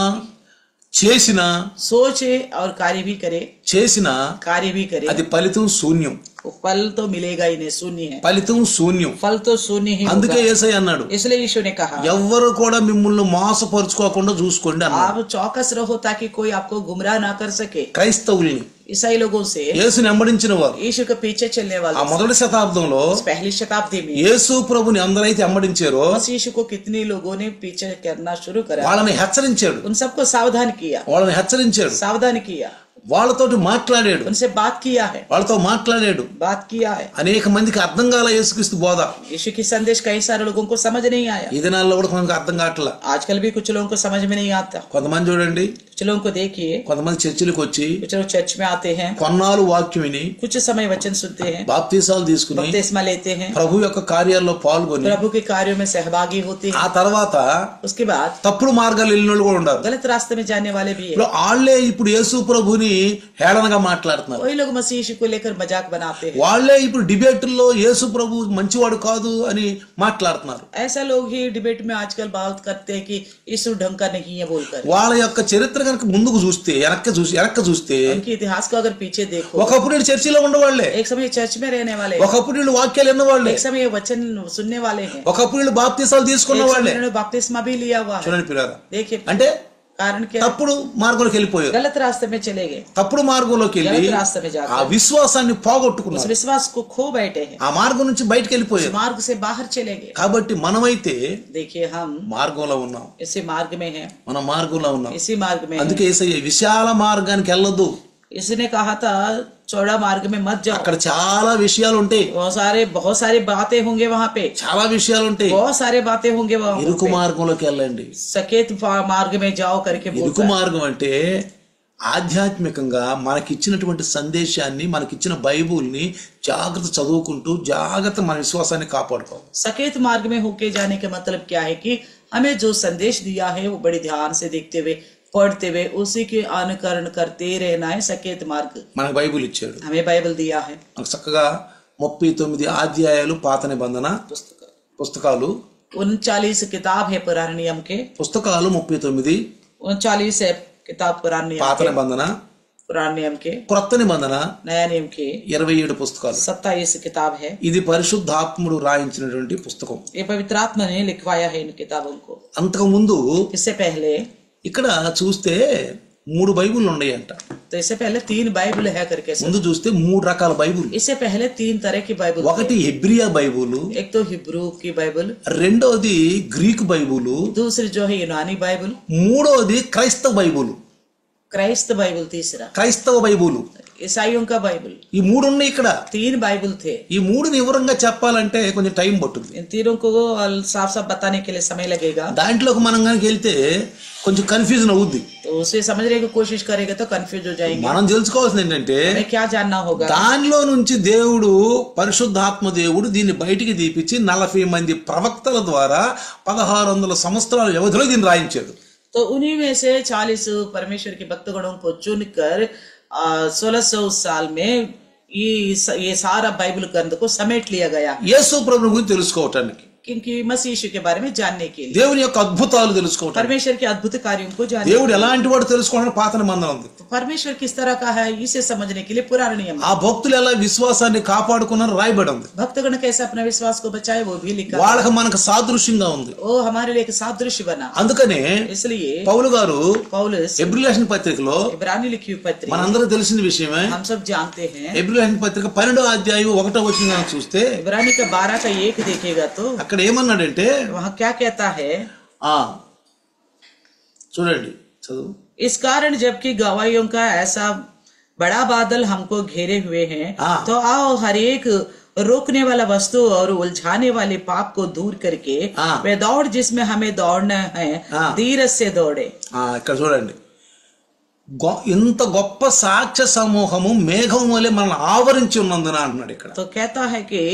చేసినా, सोचे और कार्य भी करे, చేసినా कार्य भी करे, అది ఫలితం శూన్యం. फल तो मिलेगा ही नहीं, शून्य है. ఫలితం శూన్యం. फल तो शून्य ही అందుకే होगा. యేసయ్య అన్నాడు, इसलिए यीशु ने कहा, ఎవ్వరు కూడా మిమ్మల్ని మోసపరుచుకోకుండా చూసుకోండి అన్నాడు. आप चौकस रहो ताकि कोई आपको गुमराह ना कर सके. క్రైస్తవుల్ని, ईसाई लोगों से, యేసుని వెంబడించిన వారు, यीशु के पीछे चलने ఆ वाले, మొదటి శతాబ్దంలో इस पहली शताब्दी में యేసు ప్రభుని అందరైతే వెంబడించారో मसीह यीशु को कितने लोगों ने पीछे करना शुरू करा. వాళ్ళని హెచ్చరించాడు, उन सबको सावधान किया, వాళ్ళని హెచ్చరించాడు, सावधान किया, వాళ్ళతోటి మాట్లాడాడు, उनसे बात किया है, వాళ్ళతో మాట్లాడాడు. बात किया है. అనేక మందికి అర్థం కాల యేసుక్రీస్తు బోధ. यीशु की संदेश कई सारे लोगों को समझ नहीं आया. ఈ దినాల్లో కూడా కొంతమందికి అర్థం కావట్లా. आजकल भी कुछ लोगों को समझ में नहीं आता. కొంతమంది చూడండి, कुछ लोगों को देखिए, కొంతమంది చర్చిలకు వచ్చి कुछ लोग चर्च में आते हैं, కొన్నాళ్ళు వాక్యం విని कुछ समय वचन सुनते हैं, బాప్తీసాలు తీసుకుని बपतिस्मा लेते हैं, ప్రభు యొక్క కార్యాల్లో పాల్గొని प्रभु के कार्यों में सहभागी होते ఆ हैं. తర్వాత उसके बाद తప్పుడు మార్గాలు వెళ్ళిన వాళ్ళు కూడా ఉన్నారు. गलत रास्ते में जाने वाले भी है. ఇప్పుడు వాళ్ళే ఇప్పుడు యేసు ప్రభుని హేళనగా మాట్లాడుతున్నారు. वही लोग मसीह यीशु को लेकर मजाक बनाते हैं. వాళ్ళే ఇప్పుడు డిబేటుల్లో యేసు ప్రభు మంచివాడు కాదు అని మాట్లాడుతున్నారు. ऐसा लोग ही डिबेट में आजकल बात करते हैं कि यीशु ढंग का नहीं है बोलकर. వాళ్ళ యొక్క చరిత్ర కనుక ముందుకు చూస్తే వెనక్కి చూస్తే उनके इतिहास को अगर पीछे देखो, ఒకప్పుడు వీళ్ళు చర్చిలో ఉండేవాళ్లే, एक समय चर्च में रहने वाले, ఒకప్పుడు వీళ్ళు వాక్యాలు విన్నవాళ్లే, एक समय वचन सुनने वाले हैं, ఒకప్పుడు వీళ్ళు బాప్తిసాలు తీసుకున్న వాళ్ళే. बपतिस्मा भी लिया हुआ है. చూడండి పిల్లరా, देखिए అంటే कारण क्या? తప్పుడు మార్గంలోకి వెళ్ళిపోయారు, गलत रास्ते में चले गए, తప్పుడు మార్గంలోకి వెళ్ళి गलत रास्ते में ఆ जाकर విశ్వాసాన్ని उस పోగొట్టుకున్నారు, विश्वास को खो बैठे हैं, ఆ మార్గం నుంచి బయటకు उस వెళ్ళిపోయారు. मार्ग से बाहर चले गए. కాబట్టి మనమైతే देखिए हम మార్గంలో ఉన్నాం, इसी मार्ग में हैं, మనం మార్గంలో ఉన్నాం. इसी मार्ग में हैं. అందుకే యేసయ్య విశాల మార్గానికి వెళ్ళొద్దు, इसने कहा था चौड़ा मार्ग में मत जाओ, అక్కడ చాలా విషయాలు ఉంటాయి, बहुत सारी बातें होंगे वहाँ पे, చాలా విషయాలు ఉంటాయి. बहुत सारे बातें होंगे वहाँ ఇరుకు पे. మార్గంలోకి వెళ్ళండి. सकेत मार्ग में जाओ करके ఇరుకు बोलता है. మార్గం అంటే ఆధ్యాత్మికంగా మనకిచ్చినటువంటి సందేశాన్ని, మనకిచ్చిన బైబుల్ని జాగ్రత్త చదువుకుంటూ జాగ్రత్త మన విశ్వాసాన్ని కాపాడుకోవాలి. सकेत मार्ग में होके जाने का मतलब क्या है कि हमें जो संदेश दिया है वो बड़े ध्यान से देखते हुए, पढ़ते हुए उसी के अनुकरण करते रहना है. सकेत मार्ग మనకు బైబుల్ ఇచ్చాడు, हमें बाइबल दिया है. మనకు చక్కగా 39 అధ్యాయాలు పాత నిబంధన పుస్తకాలు, 39 किताब है पुराने नियम के, పుస్తకాలు 39, 39 है किताब पुराने नियम పాత के, నిబంధన, पुराने नियम के, క్రొత్త నిబంధన नया नियम के 27 పుస్తకాలు. 27 किताब है. ఇది పరిశుద్ధాత్ముడు రాయించినటువంటి పుస్తకం. ये पवित्र आत्मा ने लिखवाया है इन किताबों को. అంతకు ముందు इससे पहले ఇక్కడ చూస్తే 3 బైబుల్ ఉన్నాయంట. तो इससे पहले 3 बाइबल है करके, ముందు చూస్తే 3 రకాల బైబుల్. इससे पहले 3 तरह की बाइबल. ఒకటి హెబ్రియా బైబుల్, एक तो हिब्रू की बाइबल, రెండోది గ్రీక్ బైబుల్, दूसरी जो है यूनानी बाइबल, మూడోది క్రైస్తవ బైబుల్. क्राइस्त बाइबल तीसरा, క్రైస్తవ బైబుల్. ईसाइयों का बाइबल. ఈ 3 ఉన్నాయి ఇక్కడ. 3 बाइबल थे. ఈ 3ని వివరంగా చెప్పాలంటే కొంచెం టైం పట్టుద్ది. इन तीनों को साफ साफ बताने के लिए समय लगेगा. దాంట్లోకి మనం కనుక వెళ్తే కొంచెం కన్ఫ్యూజన్ అవుద్ది. तो उसे समझने की कोशिश करेगा तो कंफ्यूज हो जाएंगे. మనం తెలుసుకోవాల్సింది ఏంటంటే हमें क्या जानना होगा? దానిలో నుంచి దేవుడు, పరిశుద్ధాత్మ దేవుడు దీన్ని బయటికి తీపిచ్చి 40 మంది ప్రవక్తల ద్వారా 1600 సంవత్సరాల వ్యవధిలో దీన్ని రాయించాడు. तो उन्हीं में से 40 परमेश्वर के भक्तगणों को चुनकर 1600 साल में ये सारा बाइबल ग्रंथ को समेट लिया गया, యేసు ప్రభువు గురించి తెలుసుకోవటానికి, क्योंकि मसीह यीशु के बारे में जानने के लिए, దేవుని యొక్క అద్భుతాలు తెలుసుకోవటానికి, परमेश्वर के अद्भुत कार्यों को जानने, దేవుడు ఎలాంటి వాడు తెలుసుకోవడానికి పాత నిబంధన ఉంది. परमेश्वर किस तरह का है इसे समझने के लिए पुराना नियम. ఆ భక్తులు ఎలా విశ్వాసాన్ని కాపాడుకున్నారో రాయబడి ఉంది. भक्तगण कैसे अपने विश्वास को बचाए वो भी लिखा. వాళ్ళకి మనకు సాదృశ్యంగా ఉంది. वो हमारे लिए एक सादृश्य बना. అందుకనే इसलिए పౌలు గారు पौलुस హెబ్రీయుల పత్రికలో, इब्रानी लिखी हुई पत्री మనందరూ తెలిసిన విషయమే, हम सब जानते हैं. హెబ్రీయుల పత్రిక 12వ అధ్యాయం 1వ వచనం చూస్తే इब्रानी का 12 का 1 देखेगा तो అక్కడ ఏమన్నాడంటే, वहाँ क्या कहता है? చూడండి చదువు. इस कारण जबकि गवाहियों का ऐसा बड़ा बादल हमको घेरे हुए हैं, तो आओ हर एक रोकने वाला वस्तु और उलझाने वाले पाप को दूर करके वे दौड़ जिसमें हमें दौड़ना है धीरज से दौड़े. ఇక్కడ చూడండి, ఇంత గొప్ప సాక్ష్య సమూహము మేఘం వలె మనల్ని ఆవరించి ఉన్నందున అంటున్నాడు ఇక్కడ. तो कहता है कि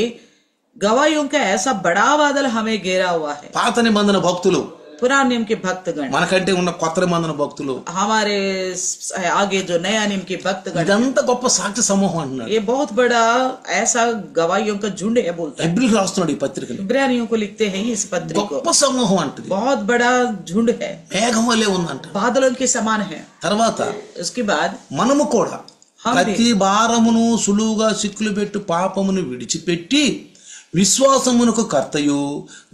गवाहियों का ऐसा बड़ा बादल हमें घेरा हुआ है. పాత నిబంధన భక్తులు, पुराने नियम के भक्तगण, మనకంటే ఉన్న కొత్త నిబంధన భక్తులు, हमारे आगे जो नया नियम के भक्तगण, ఇదంతా గొప్ప సాక్ష్య సమూహం అంటున్నాడు. ये बहुत बड़ा ऐसा गवाहियों का झुंड है बोलता है. హెబ్రీయులకు రాస్తున్నాడు ఈ పత్రికని. इब्रानियों को लिखते हैं इस पत्री को. గొప్ప సమూహం అంటది, बहुत बड़ा झुंड है, మేఘం వలె ఉందంట. बादलों के समान है. తర్వాత उसके बाद మనము కూడా ప్రతి భారమును సులువుగా సిక్కులు పెట్టు పాపమును విడిచిపెట్టి విశ్వాసమునకు కర్తయు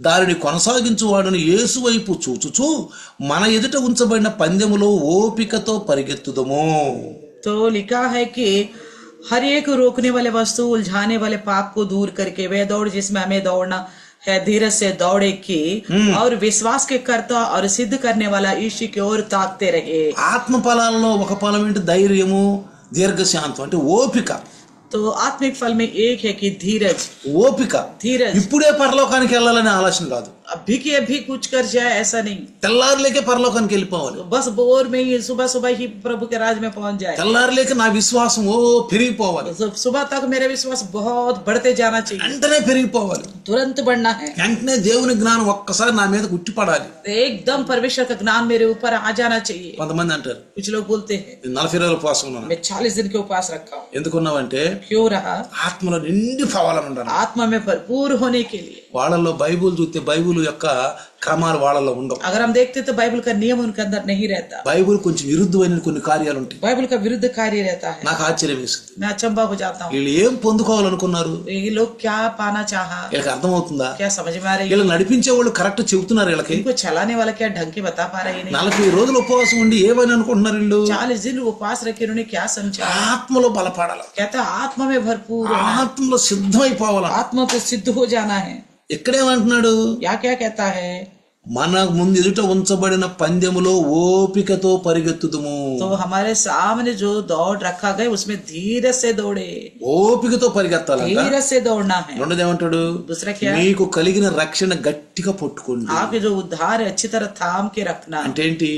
దానిని కొనసాగించువాడును యేసు వైపు చూచుచు మన ఎదుట ఉంచబడిన పందెములో ఓపికతో పరిగెత్తుదము. तो लिखा है कि हर एक रोकने वाले वस्तु, उलझाने वाले पाप को दूर करके वे दौड़ जिसमें हमें दौड़ना है धीरज से दौड़े की, और विश्वास के कर्ता और सिद्ध करने वाला ईश्वर की ओर ताकते रहे. ఆత్మ ఫలాలలో ఒక ఫలం ఏంటి? ధైర్యము, దీర్ఘశాంతం అంటే ఓపిక. तो आत्मिक फल में एक है कि धीरज. ఓపిక. धीरज. ఇప్పుడే పరలోకానికి వెళ్ళాలనే ఆలోచన కాదు. अभी की अभी कुछ कर जाए ऐसा नहीं, తెల్లారులేకే పరలోకానికి వెళ్ళిపోవాలి. बस बोर में ही सुबह सुबह ही प्रभु के राज में पहुंच जाए. తెల్లారులేకే నా విశ్వాసం పెరిగిపోవాలి. सुबह तक मेरा विश्वास बहुत बढ़ते जाना चाहिए, వెంటనే పెరిగిపోవాలి. तुरंत बढ़ना है. వెంటనే దేవుని జ్ఞానం ఒక్కసారి నా మీద ఉట్టిపడాలి. एकदम परमेश्वर का ज्ञान मेरे ऊपर आ जाना चाहिए. కొంతమంది అంటారు, कुछ लोग बोलते हैं 40 రోజులు ఉపవాసం ఉన్నాను. मैं 40 दिन के उपवास रखा हूँ. ఎందుకున్నావంటే क्यों रहा? ఆత్మలో నిండిపోవాలని ఉంటాను. आत्मा में भरपूर होने के लिए. వాళ్ళలో బైబుల్ చూస్తే బైబుల్ యొక్క క్రమాలు వాళ్ళలో ఉండవు. अगर हम देखते तो बाइबल का नियम उनके अंदर नहीं रहता. బైబుల్ కొంచెం విరుద్ధమైన కొన్ని కార్యాలు ఉంటాయి. बाइबल का विरुद्ध कार्य रहता है. నాకు ఆశ్చర్యం వేస్తుంది. मैं अचंभा हो जाता हूँ. వీళ్ళు ఏం పొందుకోవాలనుకున్నారు? ये लोग क्या पाना चाहा? వీళ్ళకి అర్థమవుతుందా? क्या समझ में आ रही है? వీళ్ళు నడిపించే వాళ్ళు కరెక్ట్ చెబుతున్నారు. వీళ్ళకి इनको चलाने वाला क्या ढंग के बता पा रहे नहीं. 40 రోజులు ఉపవాసం ఉండి ఏమని అనుకుంటున్నారు వీళ్ళు? 40 दिन उपवास रखे उन्होंने क्या समझा? ఆత్మలో బలపడాలి. कहता आत्मा में भरपूर, ఆత్మలో సిద్ధమైపోవాలి. आत्मा पे सिद्ध हो जाना है. ఇక్కడేమంటున్నాడు? या क्या कहता है? మన ముందు ఎదుట ఉంచబడిన పందెములో ఓపికతో పరిగెత్తుదుము. तो हमारे सामने जो दौड़ रखा गया उसमें धीरे से दौड़े. ఓపికతో పరిగెత్తాలంట. धीरे से दौड़ना है. రెండోది ఏమంటాడు? दूसरा क्या? మీకు కలిగిన రక్షణ గట్టిగా పట్టుకోండి. आपके जो उद्धार है अच्छी तरह थाम के रखना. అంటే ఏంటి?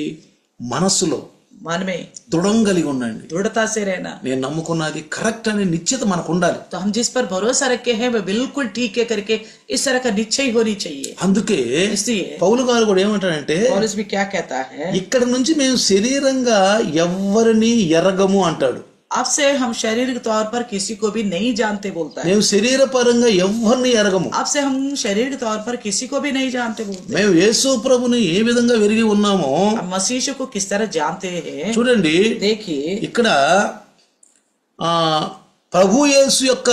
మనస్సులో मन में దృఢం కలిగి ఉండండి. दृढ़ता से रहना. నేను నమ్ముకున్నది కరెక్ట్ అనే నిశ్చయత మనకు ఉండాలి. तो हम जिस पर भरोसा रखे हैं वो बिल्कुल ठीक है करके इस तरह का निश्चय होनी चाहिए. అందుకే इसलिए పౌలు గారు కూడా ఏమంటాడంటే, पौलुस भी क्या कहता है? ఇక్కడ నుంచి మేము శరీరంగా ఎవ్వరిని ఎరగము అంటాడు. अब से हम शारीरिक तौर पर किसी को भी नहीं जानते बोलता है. మేము శరీరపరంగా ఎవ్వరిని ఎరగము. अब से हम शारीरिक तौर पर किसी को भी नहीं जानते बोलते. మేము యేసు ప్రభుని ఏ విధంగా వెరిగి ఉన్నామో हम मसीह को किस तरह जानते हैं. చూడండి, देखिए ఇక్కడ ప్రభు యేసు యొక్క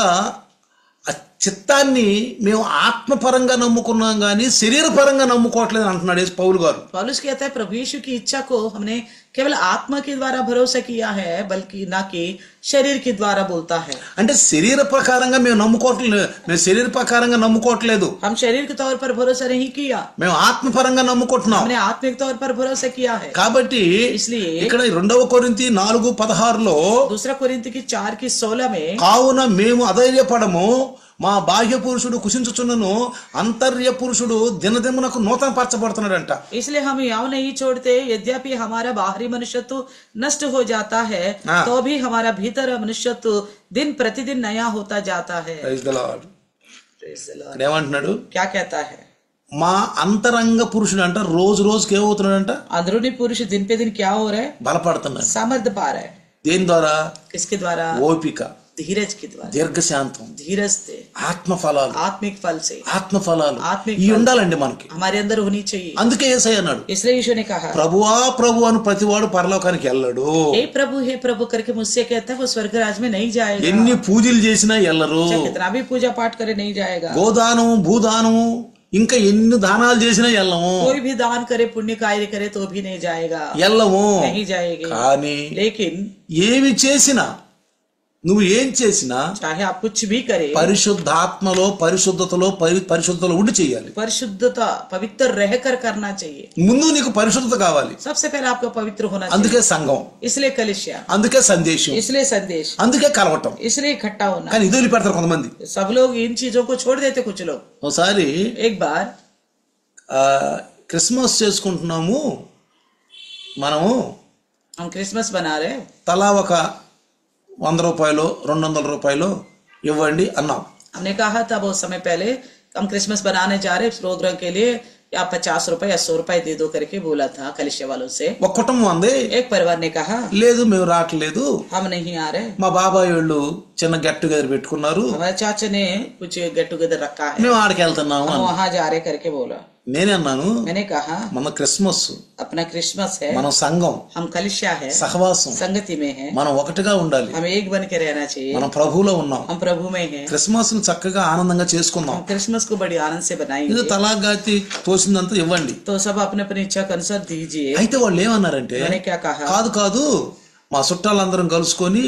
చిత్తాన్ని మేము ఆత్మపరంగా నమ్ముకున్నాం గానీ శరీరపరంగా నమ్ముకోవట్లేదు అంటున్నాడు పౌలు గారు. पौलुस कहता है प्रभु यीशु की इच्छा को हमने केवल आत्मा के द्वारा भरोसा किया है बल्कि ना कि शरीर के द्वारा बोलता है. అంటే శరీర ప్రకారంగా మేము నమ్ముకోవట్లేదు. మేము శరీర ప్రకారంగా నమ్ముకోవట్లేదు. हम शरीर के तौर पर भरोसा नहीं किया, మేము ఆత్మపరంగా నమ్ముకుంటున్నాం. हमने आत्मिक तौर पर भरोसा किया है. కాబట్టి इसलिए ఇక్కడ 2 కొరింథీ 4:16లో दूसरा कोरिन्थ की 4:16 में కావున మేము అధైర్యపడము, మా బాహ్య పురుషుడు కుసించుచున్నను అంతర్య పురుషుడు దినదినమునకు నూతన పరచబడుతున్నాడంట. इसलिए हम याव नहीं छोड़ते, यद्यपि हमारा बाहरी मनुष्यत्व नष्ट हो जाता है तो भी हमारा भीतर मनुष्यत्व दिन प्रतिदिन नया होता जाता है. Praise the Lord. Praise the Lord. ఏమంటున్నాడు? क्या कहता है? మా అంతరంగ పురుషుడు అంట రోజు రోజుకి ఏమవుతున్నాడంట? अंदरूनी पुरुष दिन पे दिन क्या हो रहा है? బలపడుతున్నాడు. सामर्थ्य पा रहा है. దేని ద్వారా? किसके द्वारा? ఓపిక, धीरज के द्वारा, దీర్ఘశాంతం, धीरज से, ఆత్మ ఫలాలు, आत्मिक फल से, ఆత్మ ఫలాలు आत्मिक ఇవి फल ఉండాలండి మనకి. हमारे अंदर होनी चाहिए. అందుకే యేసయ్య అన్నాడు, इसलिए यीशु ने कहा ప్రభువా ప్రభు అని ప్రతివాడు పరలోకానికి వెళ్ళడు. हे प्रभु करके मुझसे कहता है वो स्वर्ग राज में नहीं जाएगा. ఎన్ని పూజలు చేసినా వెళ్ళరు. कितना भी पूजा पाठ करे नहीं जाएगा. గోదానం భూదానం ఇంకా ఎన్ని దానాలు చేసినా వెళ్ళము. कोई भी दान करे पुण्य कार्य करे तो भी नहीं जाएगा. వెళ్ళము. नहीं जाएगी. కానీ लेकिन ఏమి చేసినా, నువ్వు ఏం చేసినా चाहे आप कुछ भी करे పరిశుద్ధాత్మలో పరిశుద్ధతలో ఉండి చేయాలి. परिशुद्धता पवित्र रहकर करना चाहिए. ముందు నీకు పరిశుద్ధత కావాలి. सबसे पहले आपको पवित्र होना అందుకే चाहिए. సంఘం, इसलिए कलिसिया, అందుకే సందేశం, इसलिए संदेश, అందుకే కలవటం. इसलिए इकट्ठा होना. కానీ ఇది వదిలిపెడతారు కొంతమంది. सब लोग इन चीजों को छोड़ देते. कुछ लोग ఒకసారి एक बार క్రిస్మస్ చేసుకుంటున్నాము, మనము हम क्रिसमस बना रहे, తలా ఒక 100 రూపాయలు 200 రూపాయలు ఇవ్వండి అన్నాం. हमने कहा था बहुत समय पहले हम क्रिसमस बनाने जा रहे प्रोग्राम के लिए, आप 50 रुपए या 100 रुपए दे दो करके बोला था कलिसिया वालों से. ఒక కుటుంబం అంది, एक परिवार ने कहा లేదు మేము రావట్లేదు, हम नहीं आ रहे. మా బాబాయ్ వాళ్ళు చిన్న గెట్ టుగెదర్ పెట్టుకున్నారు, हमारे चाचा ने कुछ गेट टुगेदर रखा है, మేము ఆడికి వెళ్తున్నాము हम అన్నాం. वहां जा रहे करके बोला. నేనే అన్నాను, मैंने कहा మన క్రిస్మస్, अपना क्रिसमस है, మన సంఘం, हम कलिसिया है, సహవాసం, संगति में है, మనం ఒకటిగా ఉండాలి. हम एक बन के रहना चाहिए. మనం ప్రభువులో ఉన్నాం. हम प्रभु में हैं. క్రిస్మస్ ని చక్కగా ఆనందంగా చేసుకుందాం. हम क्रिसमस को बड़ी आनंद से ఇది बनाएंगे. తలాగాతి తోసిందంతా ఇవ్వండి. तो सब अपने अपनी इच्छा के अनुसार दीजिए. అయితే వాళ్ళు ఏమన్నారంటే, मैंने क्या कहा, కాదు మా చుట్టాలందరం కలుసుకొని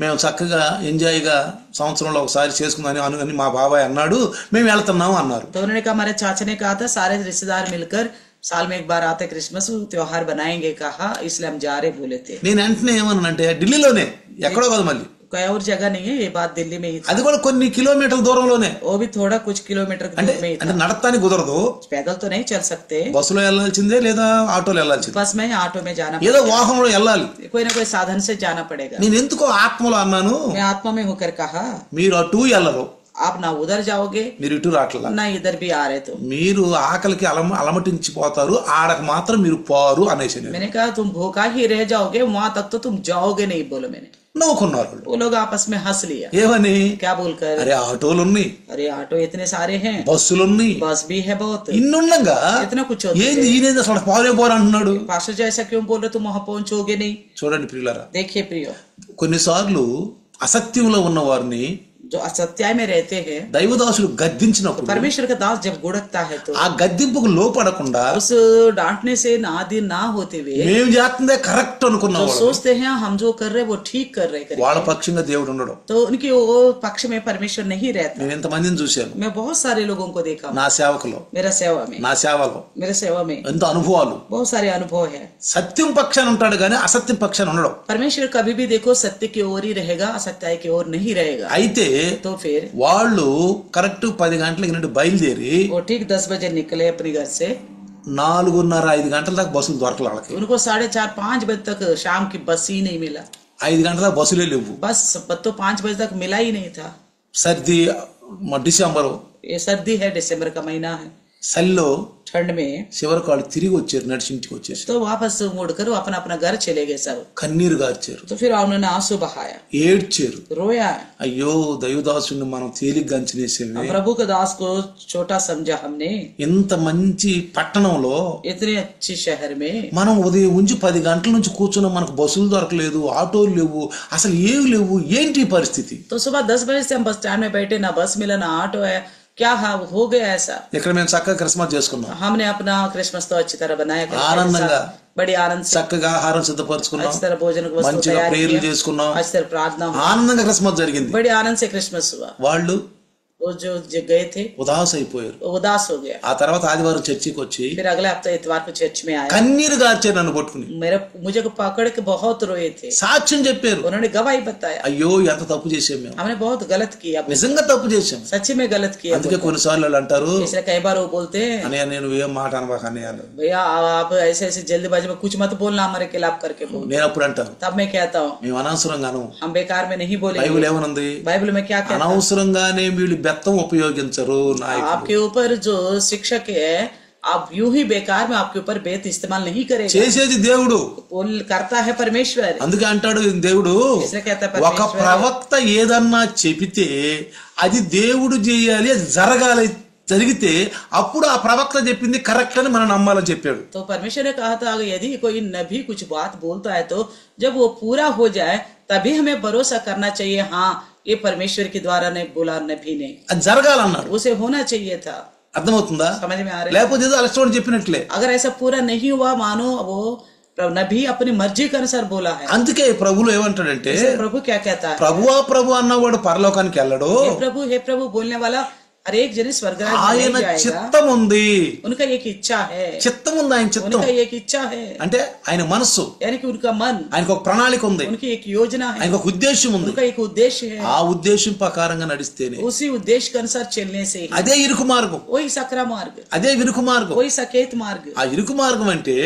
మేము చక్కగా ఎంజాయ్ గా సంవత్సరంలో ఒకసారి చేసుకుందామని అనుకుని మా బాబాయ్ అన్నాడు, మేము వెళ్తున్నాము అన్నారు. तो उन्होंने कहा, हमारे चाचा ने कहा था सारे रिश्तेदार मिलकर साल में एक बार आते क्रिसमस त्योहार बनाएंगे, कहा इसलिए हम जा रहे बोले थे. నేను వెంటనే ఏమన్నానంటే, ఢిల్లీలోనే, ఎక్కడో కాదు, మళ్ళీ कोई और जगह नहीं है, ये बात दिल्ली में ही था। అది కూడా కొన్ని కిలోమీటర్ల దూరంలోనే. वो भी थोड़ा कुछ किलोमीटर की दूर में ही అంటే था। నడతానికి కుదరదు, पैदल तो नहीं चल सकते, బస్సులో వెళ్ళాల్సిందే లేదా ఆటోలో వెళ్ళాల్సిందే, बस में ऑटो में जाना ఏదో వాహనంలో వెళ్ళాలి. कोई ना कोई साधन से जाना पड़ेगा। నేను ఎందుకో ఆత్మలో అన్నాను, मैं आत्मा में होकर कहा మీరు అటు వెళ్ళరు, आप ना उधर जाओगे మీరు ఇటు రావట్లా, ना इधर भी आ रहे, तो మీరు ఆకలికి అలమటించిపోతారు, ఆడకు మాత్రం మీరు పోరు అనేసి నేను. मैंने कहा तुम भूखा ही रह जाओगे, वहां तक तो तुम जाओगे नहीं, बोलो मैंने। నవ్వుకున్నారు. वो लोग आपस में हंस लिया, ఏమని? क्या बोलकर, అరే ఆటోలు ఉన్నాయి, अरे ऑटो इतने सारे हैं, బస్సులు ఉన్నాయి, बस भी है बहुत, ఇన్నుండగా इतना कुछ होता ఏంది ఈయనేది అసలు పోరే పోరు అంటున్నాడు. पास्टर जी ऐसा क्यों बोल रहे, तुम वहां पहुंचोगे नहीं। చూడండి ప్రియులారా, देखिए प्रियो, కొన్నిసార్లు అసత్యంలో ఉన్న వారిని जो असत्याय में रहते हैं, దైవదాసులు గద్దించినప్పుడు परमेश्वर का दास जब गुड़कता है तो ఆ గద్దింపుకు లోపడకుండా उस डांटने से नादिन ना होते हुए మేము చేస్తుందే కరెక్ట్ అనుకున్న जो వాళ్ళు सोचते हैं हम जो कर रहे वो ठीक कर रहे करें, వాళ్ళ పక్షంగా దేవుడు ఉండడం. तो उनके वो पक्ष में परमेश्वर नहीं रहता। నేను ఎంతమందిని చూశాను मैं बहुत सारे लोगों को देखा हूं, నా సేవకులో, मेरा सेवा में, నా సేవలో मेरे सेवा में ఎంత అనుభవాలు. बहुत सारे अनुभव है। సత్యం పక్షాన ఉంటాడు కానీ అసత్యం పక్షాన ఉండడం. परमेश्वर कभी भी देखो सत्य की ओर ही रहेगा, असत्य की ओर नहीं रहेगा। అయితే तो फिर వాళ్ళు కరెక్ట్ 10 గంటలకి నుండి బయలుదేరి वो ठीक 10 बजे निकले अपने घर से, 4:30-5 గంటల దాకా బస్సులు దొరకలే వాళ్ళకి. उनको 4:30-5 बजे तक शाम की बस ही नहीं मिला, 5 గంటల దాకా బస్సులే లేవు. बस तो 5 बजे तक मिला ही नहीं था। సర్ది డిసెంబరు ये सर्दी है, दिसंबर का महीना है, చలిలో ठंड में, చివరికి వాళ్ళు తిరిగి వచ్చారు, నడిచి ఇంటికి వచ్చేసి तो वापस मुड़कर वो अपना अपना घर चले गए सब। కన్నీరు గార్చారు, तो फिर उन्होंने आंसू बहाया, ఏడ్చారు. रोया, అయ్యో దైవదాసుని మనం తేలిగ్గా అంచనేసేవి, प्रभु के दास को छोटा समझा हमने, ఇంత మంచి పట్టణంలో इतने अच्छे शहर में మనం ఉదయం నుంచి 10 గంటల నుంచి కూర్చున్నాం, మనకు బస్సులు దొరకలేదు, ఆటోలు లేవు, అసలు ఏవి లేవు, ఏంటి ఈ పరిస్థితి. तो सुबह 10 बजे से हम बस स्टैंड में बैठे, ना बस मिला ना ऑटो है, क्या हो गया ऐसा। ఇక్కడ మేము చక్కగా క్రిస్మస్ చేసుకున్నాం, हमने अपना क्रिसमस तो अच्छी तरह बनाया, ఆనందంగా बड़ी आनंद से చక్కగా ఆహారం సిద్ధపరుచుకున్నాం, अच्छी तरह भोजन को वस्तु మంచిగా तैयार ప్రేయర్లు किया, చేసుకున్నాం, अच्छी तरह प्रार्थना हुई, ఆనందంగా క్రిస్మస్ జరిగింది. बड़ी आनंद से क्रिसमस हुआ। వాళ్ళు वो जो गए थे ఉదాస్ అయిపోయారు. वो उदास हो गया। ఆ తర్వాత ఆదివారం చర్చికి వచ్చి फिर अगले हफ्ते इतवार को चर्च में आया, కన్నీరు గార్చారు నన్ను పట్టుకుని, मुझे को पकड़ के बहुत रोए थे, సాక్ష్యం చెప్పారు. उन्होंने गवाही बताया, అయ్యో ఎంత తప్పు చేసాం మేము, हमने बहुत गलत किया, నిజంగా తప్పు చేసాం. सच्ची में गलत किया। అందుకే కొన్నిసార్లు వాళ్ళు అంటారు, इसलिए कई बार वो बोलते हैं, అన్నయ్య నేను ఏం మాట అనబాక అన్నయ్య అన్నారు. भैया आप ऐसे ऐसे जल्दीबाजी में कुछ मत बोलना हमारे खिलाफ करके बोल। నేను అప్పుడు అంటాను, तब मैं कहता हूँ మేము అనవసరంగాను, हम बेकार में नहीं బైబిల్ बोलेंगे। ఏమనుంది, बाइबल में क्या कहता है, అనవసరంగానే వీళ్ళు బెత్తం ఉపయోగించరు నాయకులు. आपके ऊपर जो शिक्षक है आप यूं ही बेकार में आपके ऊपर बेत इस्तेमाल नहीं करेगा, చేసేది దేవుడు. करता है परमेश्वर। అందుకే అంటాడు దేవుడు, इसलिए कहता है ఒక परमेश्वर, ప్రవక్త ఏదన్నా చెబితే అది దేవుడు చేయాలి, అది జరగాలి, జరిగితే అప్పుడు ఆ ప్రవక్త చెప్పింది కరెక్ట్ అని మనం నమ్మాలని చెప్పాడు. तो परमेश्वर ने कहा था यदि कोई नबी कुछ बात बोलता है तो जब वो पूरा हो जाए तभी हमें भरोसा करना चाहिए, हाँ ये परमेश्वर के द्वारा ने बोला, नबी ने, అది జరగాలన్నాడు. उसे होना चाहिए था। అర్థమవుతుందా? समझ में आ रहा है? లేకపోతే ఏదో అలస్టోడు చెప్పినట్లే. अगर ऐसा पूरा नहीं हुआ मानो वो नबी अपनी मर्जी के अनुसार बोला है। అందుకే ప్రభువులు ఏమంటాడంటే, प्रभु क्या कहता है, ప్రభువా ప్రభు అన్నవాడు పరలోకానికి వెళ్ళడు, हे प्रभु बोलने वाला हर एक जन स्वर्ग राज्य में ఆయన नहीं जाएगा। చిత్తం ఉంది, उनका एक इच्छा है, చిత్తం ఉంది, ఆయన చిత్తం उनका एक इच्छा है, అంటే ఆయన మనస్సు, यानी कि उनका मन, ఆయనకు ఒక ప్రణాళిక ఉంది, उनकी एक योजना है, ఆయనకు ఒక ఉద్దేశం ఉంది. उनका एक उद्देश्य है, ఆ ఉద్దేశం ప్రకారంగా నడిస్తేనే उसी उद्देश्य के अनुसार चलने से ही అదే ఇరుకు మార్గం, वही सकरा मार्ग, అదే విరుకు మార్గం. वही सकेत मार्ग। ఆ ఇరుకు మార్గం అంటే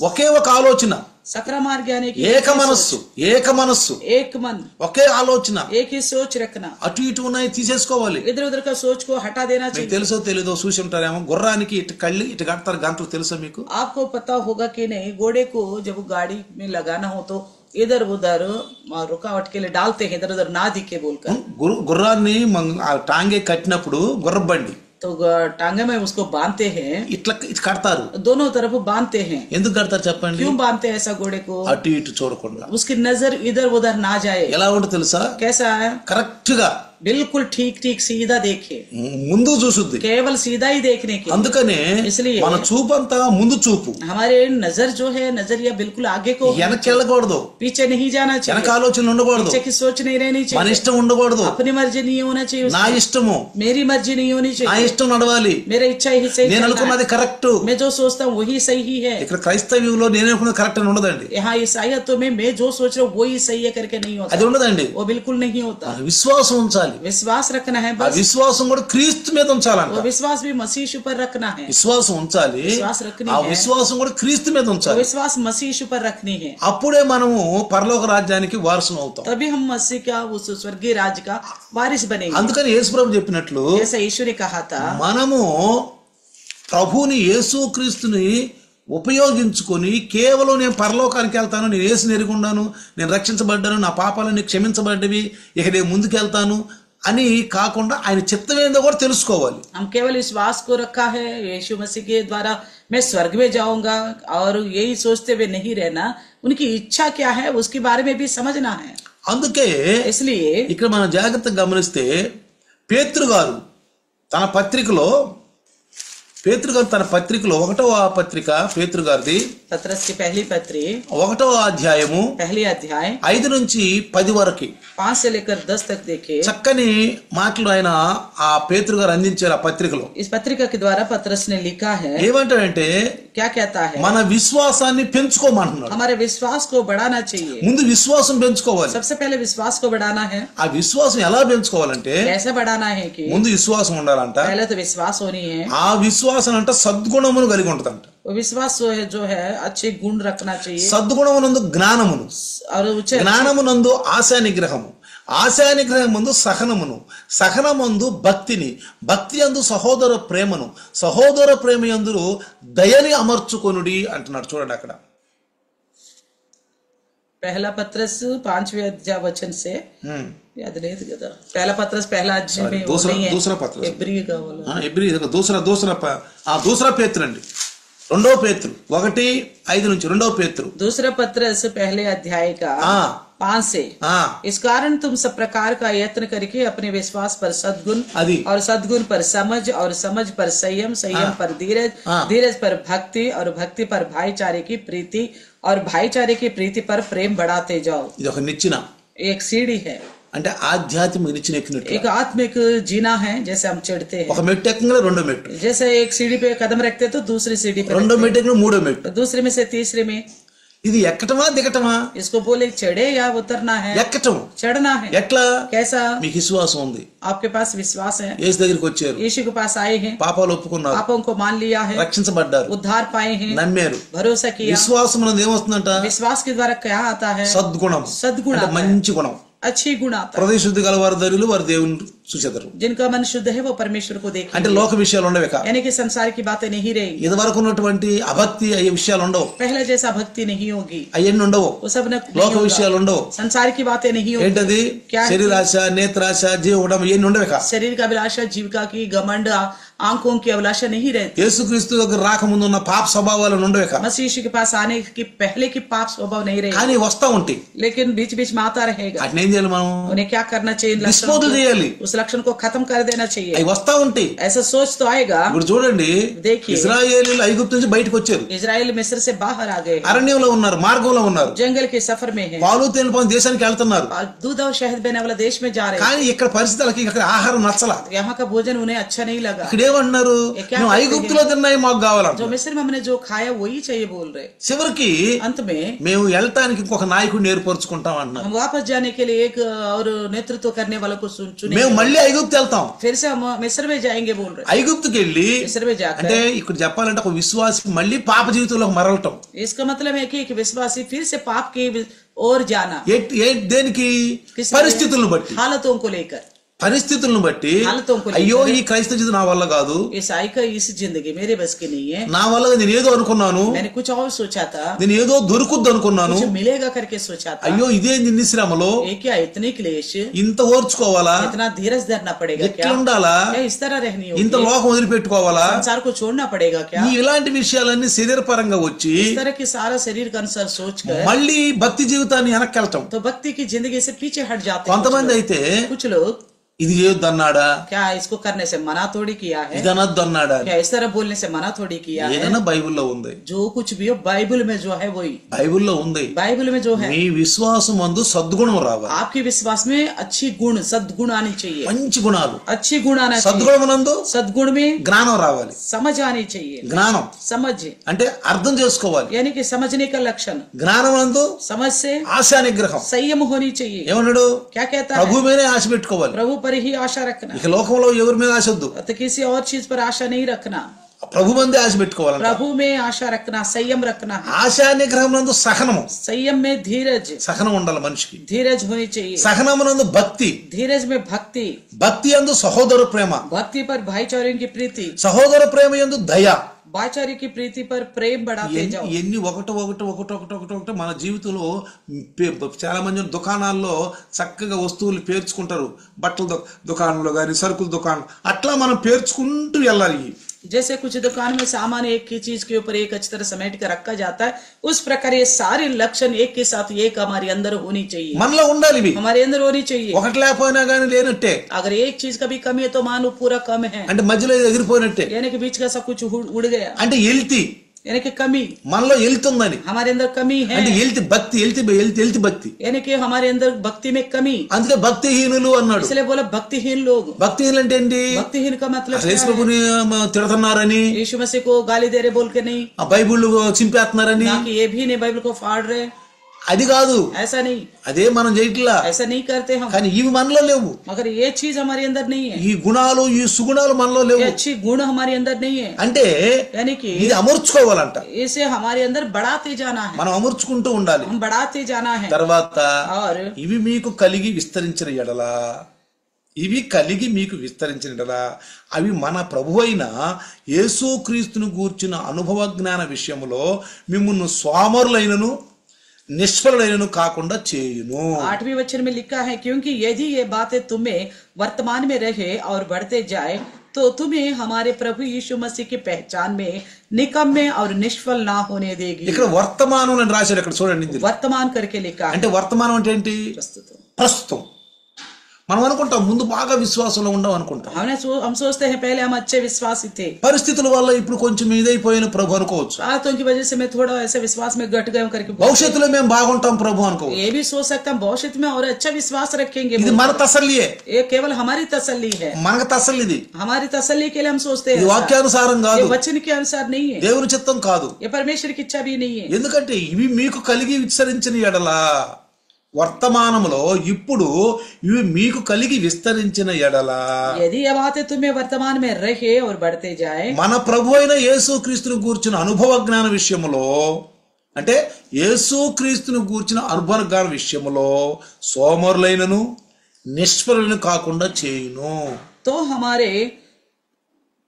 ఒకే ఒక ఆలోచన, सकरा मार्ग यानी कि ఏక మనస్సు, ఏక మనస్సు, एक मन, ఒకే ఆలోచన, एक ही सोच रखना, అటు ఇటు ఉన్నాయి తీసేసుకోవాలి. इधर उधर का सोच को हटा देना మీకు चाहिए। తెలుసో తెలీదో చూసి ఉంటారేమో, గుర్రానికి ఇటు కళ్ళి ఇటు కడతారు గంటలు, తెలుసా మీకు? आपको पता होगा कि नहीं, घोड़े को जब गाड़ी में लगाना हो तो इधर उधर रुकावट के लिए डालते हैं, इधर उधर ना दिखे बोलकर। గుర్రాన్ని ఆ టాంగే కట్టినప్పుడు గుర్రబండి तो टांगे में उसको बांधते हैं, ఇట్లా ఇటు కడతారు. दोनों तरफ बांधते हैं। ఎందుకు కడతారు చెప్పండి? क्यों बांधते हैं ऐसा घोड़े को? అటు ఇటు చూడకుండా. उसकी नजर इधर उधर ना जाए। ఎలా ఉంటుందో తెలుసా? कैसा है? కరెక్ట్ గా बिल्कुल ठीक ठीक सीधा देखे, ముందు చూసుద్ది. केवल सीधा ही देखने के, అందుకనే इसलिए మన చూపు అంతా ముందు చూపు, हमारे नजर जो है नजरिया बिल्कुल आगे को, వెనక్కి వెళ్ళకూడదు, पीछे नहीं जाना चाहिए, వెనక ఆలోచనలు ఉండకూడదు, पीछे की सोच नहीं रहनी మన चाहिए, ఇష్టం ఉండకూడదు, अपनी मर्जी नहीं होना चाहिए, నా ఇష్టము, मेरी मर्जी नहीं होनी నా चाहिए, ఇష్టం నడవాలి, मेरा इच्छा ही सही నేను करना అనుకున్నది है, కరెక్ట్. मैं जो सोचता हूँ वही सही है. ఇక్కడ క్రైస్తవ్యంలో నేను అనుకున్నది కరెక్ట్ అని ఉండదండి, यहाँ ईसाइयतों में मैं जो सोच रहा हूँ वही सही है करके नहीं होता, అది ఉండదండి. वो बिल्कुल नहीं होता. విశ్వాసం ఉంచాలి, विश्वास रखना है ఆ बस, విశ్వాసం కూడా క్రీస్తు మీద ఉంచాలంట. वो विश्वास भी मसीह यीशु पर रखना है, విశ్వాసం ఉంచాలి, विश्वास रखनी ఆ है, విశ్వాసం కూడా క్రీస్తు మీద वो ఉంచాలి. विश्वास मसीह यीशु पर रखनी है. అప్పుడే మనము పరలోక రాజ్యానికి వారసులు అవుతాం. तभी हम मसीह का उस स्वर्गीय राज्य का वारिस बनेंगे. అందుకని యేసుప్రభు చెప్పినట్లు जैसा यीशु ने कहा था, మనము ప్రభుని యేసుక్రీస్తుని ఉపయోగించుకొని కేవలం నేను పరలోకానికి వెళ్తాను, నేను యేసుని ఎరుగుండాను, నేను రక్షించబడ్డాను, నా పాపాలన్నీ క్షమించబడ్డవి, ఇక నేను ముందుకెళ్తాను అని కాకుండా ఆయన చిత్తం ఏందో కూడా తెలుసుకోవాలి. हम केवल विश्वास को रखा है यीशु मसीह के द्वारा मैं स्वर्ग में जाऊंगा और यही सोचते हुए नहीं रहना, उनकी इच्छा क्या है उसके बारे में भी समझना है. అందుకే इसलिए ఇక్కడ మనం జాగ్రత్తగా గమనిస్తే పేతురు గారు తన పత్రికలో 1వ పత్రిక పేతురు గారిది पतरस की पहली पत्री 1వ అధ్యాయము पहली अध्याय 5 నుంచి 10 వరకు 5 से लेकर 10 तक देखे. చక్కని మాటలు ఆయన ఆ పేతురు గారు అందించారు ఆ పత్రికలో. इस पत्रिका के द्वारा पतरस ने लिखा है, ఏమంటాడంటే क्या कहता है, మన విశ్వాసాన్ని పెంచుకోమంటున్నాడు. हमारे विश्वास को बढ़ाना चाहिए. ముందు విశ్వాసం పెంచుకోవాలి. सबसे पहले विश्वास को बढ़ाना है. ఆ విశ్వాసం ఎలా పెంచుకోవాలంటే कैसे बढ़ाना है कि ముందు విశ్వాసం ఉండాలంట. पहले तो विश्वास होनी है. ఆ విశ్వాసం అంట సద్గుణమును కలిగి ఉంటదంట. वो विश्वास जो है अच्छे गुण रखना चाहिए. సద్గుణమునందు జ్ఞానమును, और జ్ఞానమునందు ఆశా నిగ్రహము, ఆశా నిగ్రహమందు సహనమును, సహనమందు భక్తిని, భక్తి యందు సహోదర ప్రేమను, సహోదర ప్రేమ యందు దయని అమర్చుకొనుడి అంటున్నాడు. చూడండి అక్కడ पहला पत्रस 5वें अध्याय वचन से याद नहीं था. पहला पत्रस पहला अध्याय में वो नहीं है, दूसरा पत्रस इब्री का वाला. ఎబ్రీ దూసరా పేతురు అండి, 2వ పేతురు 1:5 నుంచి 2వ పేతురు दूसरा पत्रस पहले अध्याय का 5 से, इस कारण तुम सब प्रकार का यत्न करके अपने विश्वास पर सद्गुण, और सद्गुण पर समझ, और समझ पर संयम, संयम पर धीरज, धीरज पर भक्ति, और भक्ति पर भाईचारे की प्रीति, और भाईचारे की प्रीति पर प्रेम बढ़ाते जाओ. ఇది ఒక నిచ్చెన, एक सीढ़ी है, అంటే ఆధ్యాత్మిక నిచ్చెన ఎక్కినట్టు. एक आत्मिक जीना है. जैसे हम चढ़ते हैं, ఒక మెట్టు ఎక్కగానే 2వ మెట్టు, जैसे एक सीढ़ी पे कदम रखते हैं तो दूसरी सीढ़ी पे 2వ మెట్టు ఎక్కగానే 3వ మెట్టు, दूसरे में से तीसरे में. ఇది ఎక్కటమా దిగటమా? इसको बोले चढ़े या उतरना है. ఎక్కటం. चढ़ना है. ఎట్లా? कैसा? మీకు విశ్వాసం ఉంది, आपके पास विश्वास है, యేసు దగ్గరికి వచ్చారు, यीशु के पास आए हैं, పాపాలు ఒప్పుకున్నారు, पापों को मान लिया है, రక్షించబడ్డారు, उद्धार पाए हैं, నమ్మారు. भरोसा किया. విశ్వాసం అనేది ఏమొస్తుందంట? विश्वास के द्वारा क्या आता है? సద్గుణం, सद्गुण అంటే आता है, మంచి గుణం. अच्छी गुण आता है. హృదయ శుద్ధి గల వారు ధైర్యులు, వారు దేవుని చూచెదరు. जिनका मन शुद्ध है वो परमेश्वर को देखेंगे. అంటే లోక విషయాలు ఉండవు ఇక. यानी कि संसार की बातें नहीं रहेंगी. ఇది వరకు ఉన్నటువంటి అభక్తి అయ్యే విషయాలు ఉండవు, पहले जैसा भक्ति नहीं होगी, అవన్నీ ఉండవు, वो सब नहीं లోక होगा. విషయాలు ఉండవు. संसार की बातें नहीं होगी. ఏంటది? क्या? శరీరాశ, నేత్రాశ, జీవడం ఇవన్నీ ఉండవు ఇక. शरीर का अभिलाषा, जीविका की घमंड, आंखों की अभिलाषा नहीं रहती. యేసుక్రీస్తు దగ్గర రాకముందు ఉన్న పాప స్వభావాలు ఉండవు ఇక. मसीह यीशु के पास आने की पहले की पाप स्वभाव नहीं रहेगा, కానీ వస్తా ఉంటాయి. लेकिन बीच बीच में आता रहेगा. వాటిని ఏం చేయాలి మనం? उन्हें क्या करना चाहिए? इन लक्षणों డిస్పోజల్ చేయాలి. को, उस लक्षण को खत्म कर देना चाहिए. అవి వస్తా ఉంటాయి. ऐसा सोच तो आएगा. ఇప్పుడు చూడండి, देखिए, ఇశ్రాయేలీయులు ఐగుప్తు నుంచి బయటకు వచ్చారు, इजराइल मिस्र से बाहर आ गए, అరణ్యంలో ఉన్నారు, మార్గంలో ఉన్నారు, जंगल के सफर में है, పాలు తేనె పొందే దేశానికి వెళ్తున్నారు. दूध और शहद बहने वाला देश में जा रहे हैं. కానీ ఇక్కడ పరిస్థితులకి ఇక్కడ ఆహారం నచ్చల. यहाँ का भोजन उन्हें अच्छा नहीं लगा. ఇక్కడ ఏమంటున్నారు? మేము ఐగుప్తులో తిన్నాయి మాకు కావాలంట. जो मिस्र में हमने जो खाया वही चाहिए बोल रहे. చివరికి अंत में మేము వెళ్ళటానికి ఇంకొక నాయకుడిని ఏర్పరచుకుంటాం అంటున్నారు. हम वापस जाने के लिए एक और नेतृत्व करने वालों को चुने. మేము మళ్ళీ ఐగుప్తు వెళ్తాం, फिर से हम मिस्र में जाएंगे बोल रहे. ఐగుప్తుకి వెళ్ళి मिस्र में जाकर, అంటే ఇక్కడ చెప్పాలంటే ఒక విశ్వాసి మళ్ళీ పాప జీవితంలోకి మరలటం. इसका मतलब है कि एक विश्वासी फिर से पाप की ओर जाना. దేనికి? పరిస్థితులను బట్టి, हालतों को लेकर, పరిస్థితులను బట్టి. అయ్యో ఈ క్రైస్తవ జీవితం నా వల్ల కాదు, ईसाई का इस जिंदगी मेरे बस की नहीं है, నా వల్ల నేను ఏదో అనుకున్నాను, मैंने कुछ और सोचा था, నేను ఏదో దొరుకుద్ది అనుకున్నాను, कुछ मिलेगा करके सोचा था. అయ్యో ఇదే నిన్ని శ్రమలో ये क्या इतनी क्लेश, ఇంత ఓర్చుకోవాలా, इतना धीरज धरना पड़ेगा क्या, ఎట్లా ఉండాలా, क्या इस तरह रहनी ఇంత होगी, లోకం వదిలిపెట్టుకోవాలా, संसार को छोड़ना पड़ेगा क्या. ఇలాంటి విషయాలన్నీ శరీరపరంగా వచ్చి इस तरह की सारा शरीर का अनुसार सोचकर మళ్ళీ భక్తి జీవితాన్ని వెనక్కి వెళ్ళటం. तो भक्ति की जिंदगी से पीछे हट जाते हैं. కొంతమంది అయితే कुछ लोग ఇది చేయొద్దన్నాడా, क्या इसको करने से मना थोड़ी किया है, ఇది అనొద్దన్నాడా? क्या इस तरह बोलने से मना थोड़ी किया है। ఏదైనా బైబిల్లో ఉంది, जो कुछ भी हो बाइबल में जो है वही బైబిల్లో ఉంది. बाइबल में जो है। మీ విశ్వాసం అందు సద్గుణం రావాలి, आपके विश्वास में अच्छी गुण सद्गुण आनी चाहिए, మంచి గుణాలు. अच्छी गुण आना चाहिए। సద్గుణమునందు सद्गुण में జ్ఞానం రావాలి. समझ आनी चाहिए। జ్ఞానం समझ అంటే అర్థం చేసుకోవాలి. यानी कि समझने का लक्षण, జ్ఞానమునందు समझ से ఆశా నిగ్రహం. संयम होनी चाहिए। ఏమన్నాడు? क्या कहता है? ప్రభు మీదే ఆశ పెట్టుకోవాలి. प्रभु पर ही आशा रखना, ఇక లోకంలో ఎవరి మీద ఆశ వద్దు, तो किसी और चीज पर आशा नहीं रखना, ప్రభు మందే ఆశ పెట్టుకోవాలంట. प्रभु में आशा रखना, संयम रखना है। ఆశా నిగ్రహమునందు సహనము, संयम में धीरज, సహనం ఉండాలి మనిషికి. धीरज होनी चाहिए। సహనమునందు భక్తి, धीरज में भक्ति, భక్తి యందు సహోదర ప్రేమ, भक्ति पर भाईचारे की प्रीति, సహోదర ప్రేమ యందు దయ. भाईचारे की प्रीति पर प्रेम बढ़ाते जाओ। ఎన్ని ఒకటి మన జీవితంలో చాలా మంది దుకాణాల్లో చక్కగా వస్తువులు పేర్చుకుంటారు. బట్టల దుకాణంలో గాని సరుకుల దుకాణం అట్లా మనం పేర్చుకుంటూ వెళ్ళాలి. जैसे कुछ दुकान में सामान एक ही चीज के ऊपर एक अच्छी तरह समेट कर रखा जाता है, उस प्रकार ये सारे लक्षण एक के साथ एक हमारे अंदर होनी चाहिए, మనలో ఉండాలి. ఇవి हमारे अंदर होनी चाहिए। ఒకటి లేకపోయినా గానీ లేనట్టే, अगर एक चीज का भी कमी है तो मान लो पूरा कम है, అంటే మధ్యలో ఎగిరిపోయినట్టే. यानी कि बीच का सब कुछ उड़ गया, అంటే ఎల్తి यानी कि कमी మనలో ఎల్తుందని, हमारे अंदर कमी है, అంటే ఎల్తి భక్తి, ఎల్తి భక్తి. यानी कि हमारे अंदर भक्ति में कमी, అందుకే భక్తిహీనులు అన్నాడు. इसलिए बोला भक्तिहीन लोग। భక్తిహీనులు అంటే ఏంటి? भक्तिहीन का मतलब क्या है? యేసుప్రభుని తిడుతున్నారని, यीशु मसीह को गाली दे रहे बोल के नहीं, ఆ బైబిల్ చింపేస్తున్నారని, ना कि ये भी नहीं बाइबल को फाड़ रहे, అది కాదు. ऐसा नहीं, అదే మనం చేయట్లా. ऐसा नहीं करते हम। కానీ ఇవి మనలో లేవు. मगर ये चीज हमारे अंदर नहीं है, ఈ గుణాలు ఈ సుగుణాలు మనలో లేవు. ये अच्छी गुण हमारे अंदर नहीं है, అంటే यानी कि ఇది అమర్చుకోవాలంట. इसे हमारे अंदर बढ़ाते जाना है, మనం అమర్చుకుంటూ ఉండాలి. हम बढ़ाते जाना है। తర్వాత और ఇవి మీకు కలిగి విస్తరించిన ఎడలా, ఇవి కలిగి మీకు విస్తరించిన ఎడలా అవి మన ప్రభువైన యేసుక్రీస్తును గూర్చిన అనుభవ జ్ఞాన విషయములో మిమ్మును స్వామరులైనను నిష్ఫలులైనను కాకుండా చేయును. 8वें वचन में लिखा है, क्योंकि यदि ये बातें तुम्हें वर्तमान में रहे और बढ़ते जाए तो तुम्हें हमारे प्रभु यीशु मसीह की पहचान में निकम्मे और निष्फल ना होने देगी। ఇక్కడ వర్తమానం అని రాశాడు. ఇక్కడ చూడండి, वर्तमान करके लिखा है। అంటే వర్తమానం అంటే ఏంటి? ప్రస్తుతం. మనం అనుకుంటాం ముందు బాగా విశ్వాసంలో ఉండం అనుకుంటాం. हम सोचते हैं पहले हम अच्छे विश्वासी थे, పరిస్థితుల వల్ల ఇప్పుడు కొంచెం ఇదైపోయిన ప్రభు అనుకోవచ్చు. बातों की वजह से मैं थोड़ा ऐसे विश्वास में घट गया करके భవిష్యత్తులో మేము బాగుంటాం ప్రభు అనుకోవచ్చు. ये भी सोच सकता हम भविष्य में और अच्छा विश्वास रखेंगे। ఇది మన తసల్లియే, ये केवल हमारी तसल्ली है, మనకు తసల్లి. ఇది हमारी तसल्ली के लिए हम सोचते हैं, ఇది వాక్యానుసారం ये కాదు, वचन के अनुसार नहीं है, దేవుని చిత్తం కాదు. ये परमेश्वर की इच्छा भी नहीं है। ఎందుకంటే ఇవి మీకు కలిగి విస్తరించిన ఎడలా, వర్తమానములో ఇప్పుడు ఇవి మీకు కలిగి విస్తరించిన ఎడలా, यदि ये बातें तुम्हें वर्तमान में रहे और बढ़ते जाए, మన ప్రభు అయిన యేసుక్రీస్తును గూర్చిన అనుభవ జ్ఞాన విషయములో, అంటే యేసుక్రీస్తును గూర్చిన అనుభవ జ్ఞాన విషయములో సోమరులైనను నిష్ఫలులను కాకుండా చేయును. तो हमारे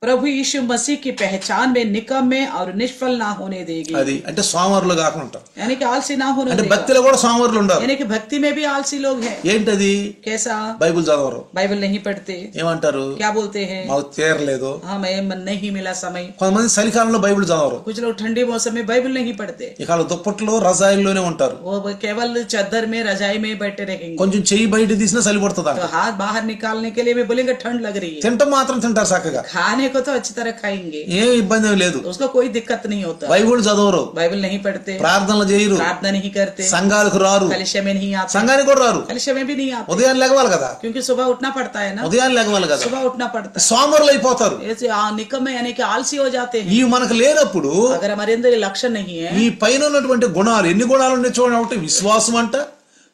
प्रभु यीशु मसीह की पहचान में निकम्मे और निष्फल ना होने देगी। అది అంటే సోమరులు కాకుండా ఉంటారు. यानी कि आलसी ना होने అంటే देगा। భక్తిలో కూడా సోమరులు ఉండరు. यानी कि भक्ति में भी आलसी लोग हैं। ఏంటది? कैसा? బైబిల్ చదవరు, बाइबल नहीं पढ़ते, ఏమంటారు? क्या बोलते हैं? మాకు తీరలేదు. हमें नहीं मिला समय। కొంతమంది చలికాలంలో బైబిల్ చదవరు. कुछ लोग ठंडे मौसम में बाइबल नहीं पढ़ते, ఇక వాళ్ళు దుప్పట్లో రజాయిల్లోనే ఉంటారు. वो केवल चादर में रजाई में बैठे रहेंगे। కొంచెం చెయ్యి బయట తీసినా చలి పడుతుంది. तो हाथ बाहर निकालने के लिए भी बोलेंगे ठंड लग रही है, తింటాం మాత్రం తింటారు చక్కగా, खाने को तो अच्छी तरह खाएंगे, ఏ ఇబ్బంది ఏమీ లేదు. उसको कोई दिक्कत नहीं होता। బైబిల్ చదవరు, बाइबल नहीं पढ़ते, ప్రార్థనలు చేయరు, प्रार्थना नहीं करते, సంఘాలకు రారు, कलिशा में नहीं आते, సంఘానికి కూడా రారు. कलिशा में भी नहीं आते, ఉదయాన్ని లెగవాలి కదా, क्योंकि सुबह उठना पड़ता है ना, ఉదయాన్ని లెగవాలి కదా. सुबह उठना पड़ता है। సోమరులు అయిపోతారు. ऐसे निकम्मे यानी कि आलसी हो जाते हैं। ఇవి మనకు లేనప్పుడు अगर हमारे अंदर ये लक्षण नहीं है, ఈ పైన ఉన్నటువంటి గుణాలు, ఎన్ని గుణాలు ఉన్నాయి చూడండి. ఒకటి విశ్వాసం అంట,